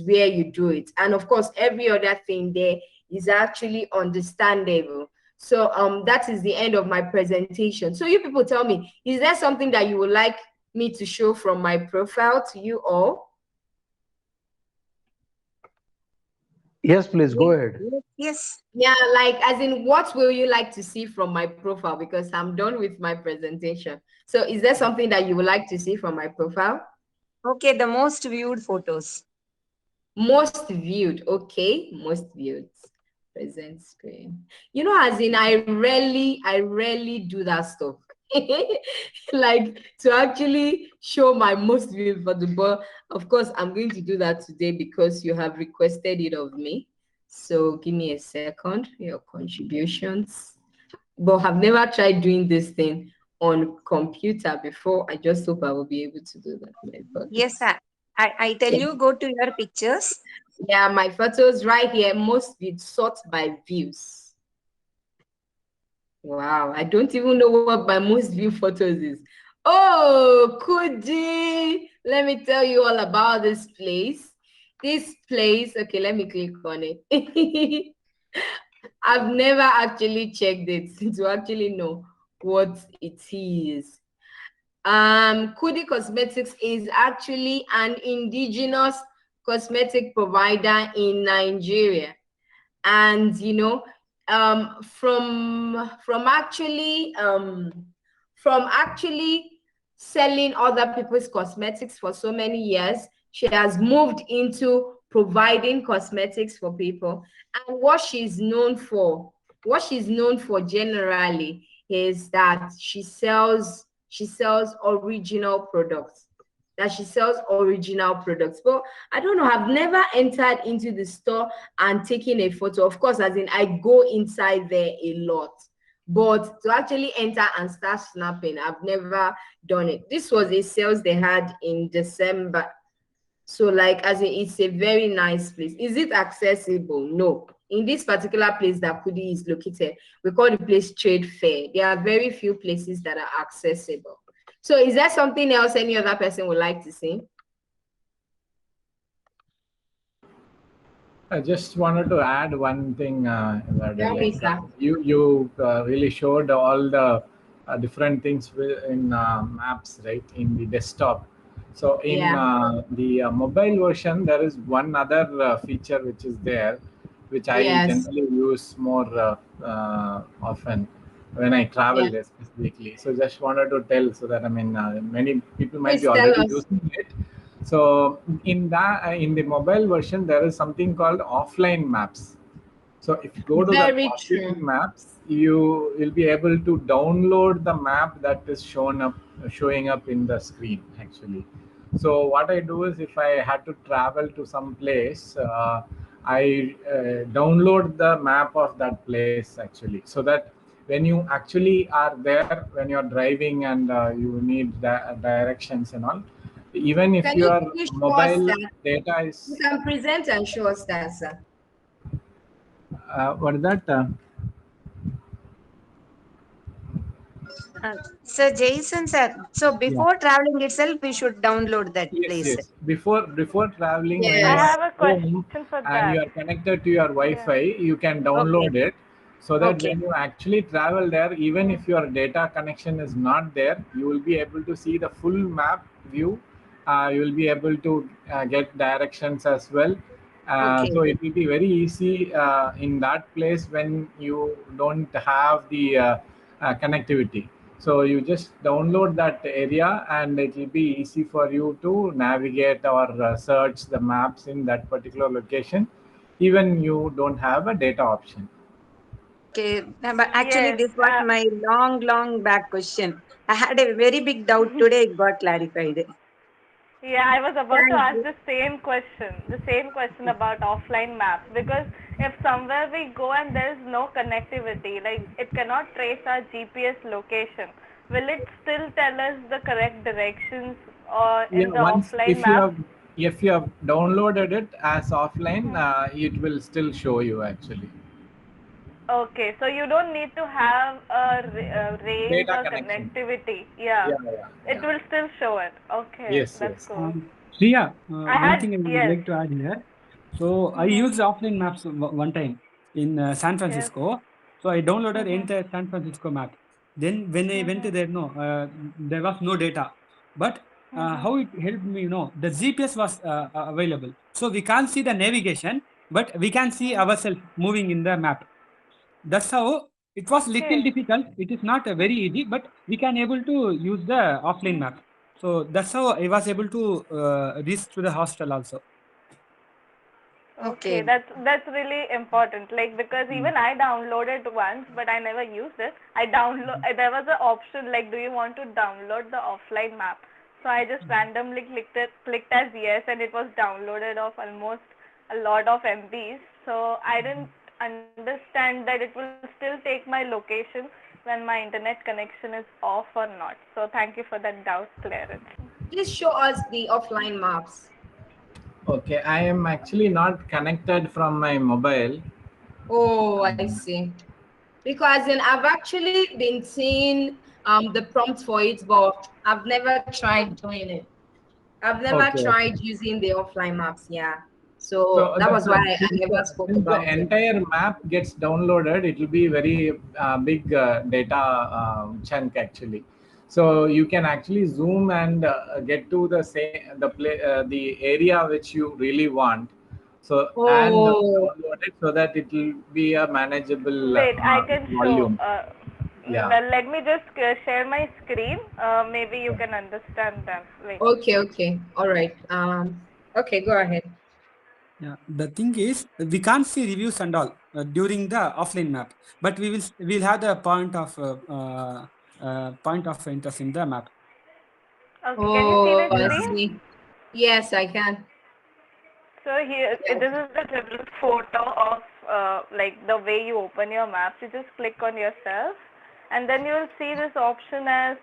where you do it. And of course, every other thing there is actually understandable. So that is the end of my presentation. So you people tell me, is there something that you would like me to show from my profile to you all? Yes, please go ahead. Yes. Yeah, like as in what will you like to see from my profile? Because I'm done with my presentation. So is there something that you would like to see from my profile? Okay, the most viewed photos. Most viewed, okay, most viewed. Present screen. You know, as in I rarely do that stuff. Like to actually show my most viewed photo, but of course I'm going to do that today because you have requested it of me. So give me a second, your contributions. But I've never tried doing this thing on computer before. I just hope I will be able to do that. Yes, I tell you, go to your pictures. Yeah, my photos right here, most viewed, sort by views. Wow, I don't even know what my most viewed photos is. Oh, Kudi, let me tell you all about this place. This place, okay, let me click on it. I've never actually checked it to actually know what it is. Kudi Cosmetics is actually an indigenous cosmetic provider in Nigeria. And you know, from actually selling other people's cosmetics for so many years, she has moved into providing cosmetics for people. And what she's known for generally is that she sells original products. But I don't know, I've never entered into the store and taken a photo. Of course, as in I go inside there a lot. But to actually enter and start snapping, I've never done it. This was a sales they had in December. So like, as in, it's a very nice place. Is it accessible? No. In this particular place that Kudi is located, we call the place Trade Fair. There are very few places that are accessible. So is there something else any other person would like to say? I just wanted to add one thing. Sir. You really showed all the different things in maps, right, in the desktop. So in the mobile version, there is one other feature which is there, which I generally use more often when I travel specifically. So just wanted to tell, so that many people might be already using it. So in the mobile version, there is something called offline maps. So if you go to the offline maps, you will be able to download the map that is showing up in the screen actually. So what I do is, if I had to travel to some place, I download the map of that place actually, so that when you actually are there, when you're driving and you need directions and all, even if your mobile data is... You can present and show us that, sir. What is that? So Jason sir, so before traveling itself, we should download that place. Yes. Before traveling, when I you have are a question home for and that. you are connected to your Wi-Fi, you can download it, so that when you actually travel there, even if your data connection is not there, you will be able to see the full map view. You will be able to get directions as well. So it will be very easy in that place when you don't have the connectivity. So you just download that area and it will be easy for you to navigate or search the maps in that particular location, even you don't have a data option. Okay, but actually, Yes. this was my long back question. I had a very big doubt today. It got clarified. Yeah, I was about to Thank ask you. the same question about offline maps, because if somewhere we go and there is no connectivity, like it cannot trace our GPS location, will it still tell us the correct directions or Yeah, in the once offline map? if you have downloaded it as offline, Mhm. it will still show you actually. Okay, so you don't need to have rails Data or connection. connectivity. Yeah, Yeah, it yeah. will still show it. Okay, Yes, that's yes. cool. Priya, I one had, thing I would yes. like to add here. So I Mhm. used offline maps one time in San Yes. Francisco. So I downloaded Mhm. entire San Francisco map. Then when I went Mhm. there, no, there was no data. But Mhm. how it helped me, the GPS was available. So we can't see the navigation, but we can see Mhm. ourselves moving in the map. That's how it was little Okay. difficult. It is not very easy, but we can able to use the offline map. So that's how I was able to reach to the hostel also. Okay, Okay. that's really important. Like, because even I downloaded once, but I never used it. I download There was an option like, do you want to download the offline map? So I just randomly clicked as yes, and it was downloaded of almost a lot of MBs. So I didn't understand that it will still take my location when my internet connection is off or not. So thank you for that doubt clearance. Please show us the offline maps. Okay, I am actually not connected from my mobile. Oh, I see. Because then I've actually been seeing the prompt for it, but I've never tried doing it. I've never Okay, tried okay. using the offline maps. Yeah. So So that was why I since, never spoke since the about it. entire map gets downloaded, it will be very big data chunk actually. So you can actually zoom and get to the area which you really want. So and Oh, download it so that it will be a manageable Wait, I can show. volume. Yeah. Well, let me just share my screen. Maybe you can understand them. Wait. okay, okay. All right. Okay, go ahead. Yeah, the thing is we can't see reviews and all during the offline map, but we'll have the point of interest in the map. Okay, can you see Oh, the I screen? see. Yes, I can. So here, Yes. this is the little photo of like the way you open your maps. You just click on yourself, and then you'll see this option as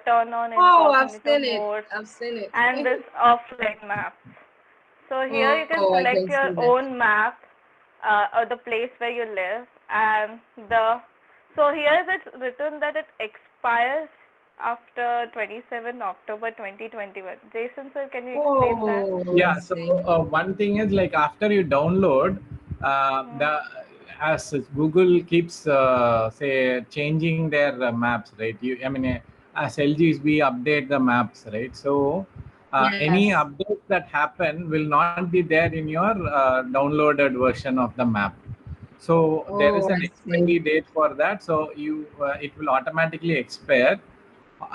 turn on Oh, I've incognito seen it. mode, I've seen it. and this offline map. So here you can Oh, I select can your see that. own map or the place where you live, and so here it's written that it expires after 27 October 2021. Jason sir, can you explain that? Oh, I Yeah, so see. one thing is like after you download, Hmm. the as Google keeps say changing their maps, right? I mean, as LGs we update the maps, right? So any Yes. updates that happen will not be there in your downloaded version of the map. So there is Oh, an I see. expiry date for that. So it will automatically expire,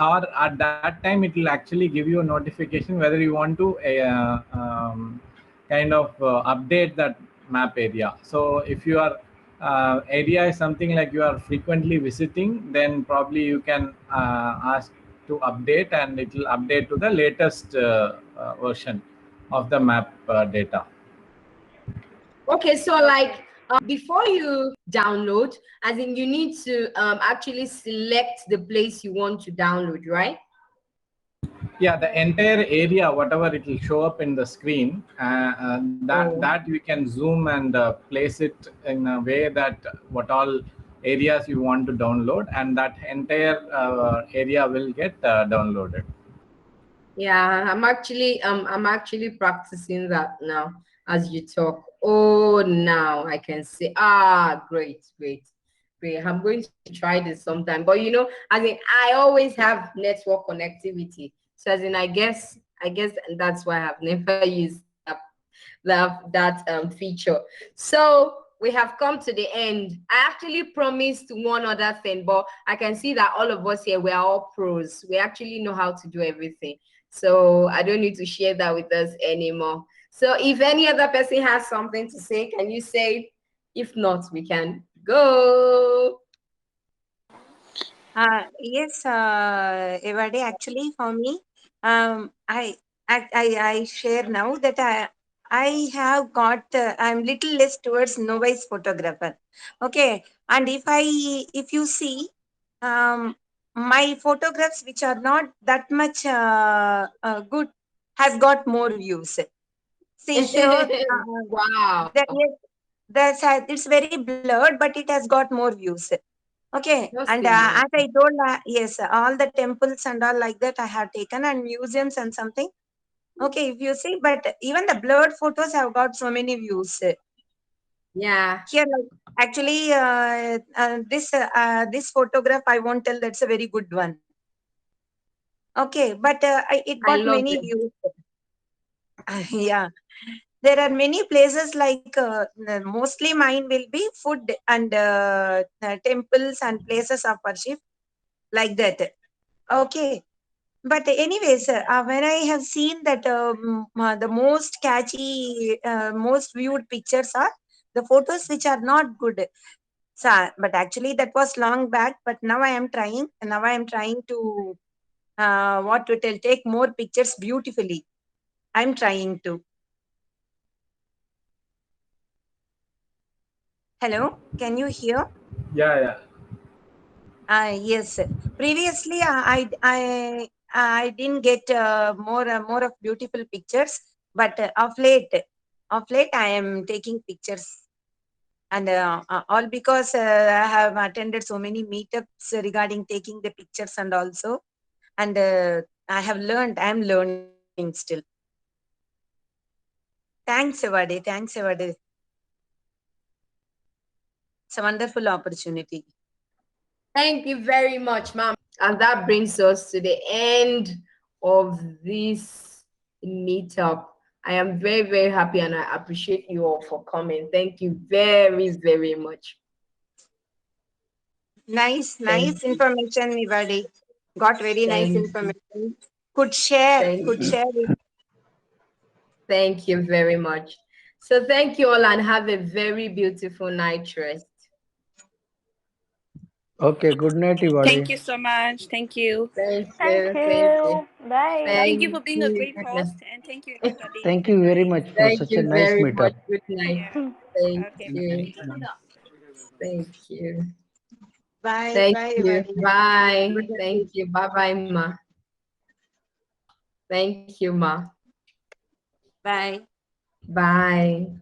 or at that time it will actually give you a notification whether you want to kind of update that map area. So if your area is something like you are frequently visiting, then probably you can ask to update and it will update to the latest version of the map data. Okay, so Okay. like before you download, as in you need to actually select the place you want to download, right? Yeah, the entire area, whatever it will show up in the screen, Oh, that you can zoom and place it in a way that what all areas you want to download, and that entire area will get downloaded. yeah, I'm actually practicing that now as you talk. Oh, now I can see. Ah, great, great, great. I'm going to try this sometime. But as in I always have network connectivity. So as in I guess that's why I've never used that feature. So we have come to the end. I actually promised one other thing, but I can see that all of us here, we are all pros. We actually know how to do everything. So I don't need to share that with us anymore. So if any other person has something to say, can you say it? If not, we can go. Yes, Evade, actually for me, I share now that I have got, I'm little less towards novice photographer. Okay. And if you see, my photographs, which are not that much good, has got more views. See here, Wow. yes, it's very blurred, but it has got more views. Okay, Just and imagine. as I told, yes, all the temples and all like that I have taken, and museums and something. Okay, if you see, but even the blurred photos have got so many views. Yeah. Here, like, actually, this photograph, I won't tell that's a very good one. Okay, but it I got love many it. views. Yeah, there are many places like mostly mine will be food and temples and places of worship like that. Okay. But anyways, when I have seen that the most catchy, most viewed pictures are the photos which are not good. So, but actually that was long back. But now I am trying. Now I am trying to what to tell, take more pictures beautifully. I'm trying to. Hello, can you hear? Yeah, yeah. Yes. Previously, I didn't get more of beautiful pictures, but of late I am taking pictures, and all because I have attended so many meetups regarding taking the pictures, and also, and I have learned. I am learning still. Thanks, Evade. Thanks, Evade. It's a wonderful opportunity. Thank you very much, ma'am. And that brings us to the end of this meetup. I am very, very happy and I appreciate you all for coming. Thank you very, very much. Nice, Thank nice you. information, Evade. Got very nice Thank you. information. Could share. Thank Could you. share it. Thank you very much. So thank you all and have a very beautiful night rest. Okay, good night, Thank everybody. you so much. Thank you. Thank Thank you. Thank you. you. Bye. Thank you Thank for being a you. great host. And thank you, everybody. Thank Good you very night. much for Thank such a you nice very much. meetup. Good night. Yeah. Thank Okay. you. Bye. Thank you. Bye. Thank Bye, you. Evade. Bye. Good Thank night. you. Bye bye, Ma. Thank you, Ma. Bye. Bye.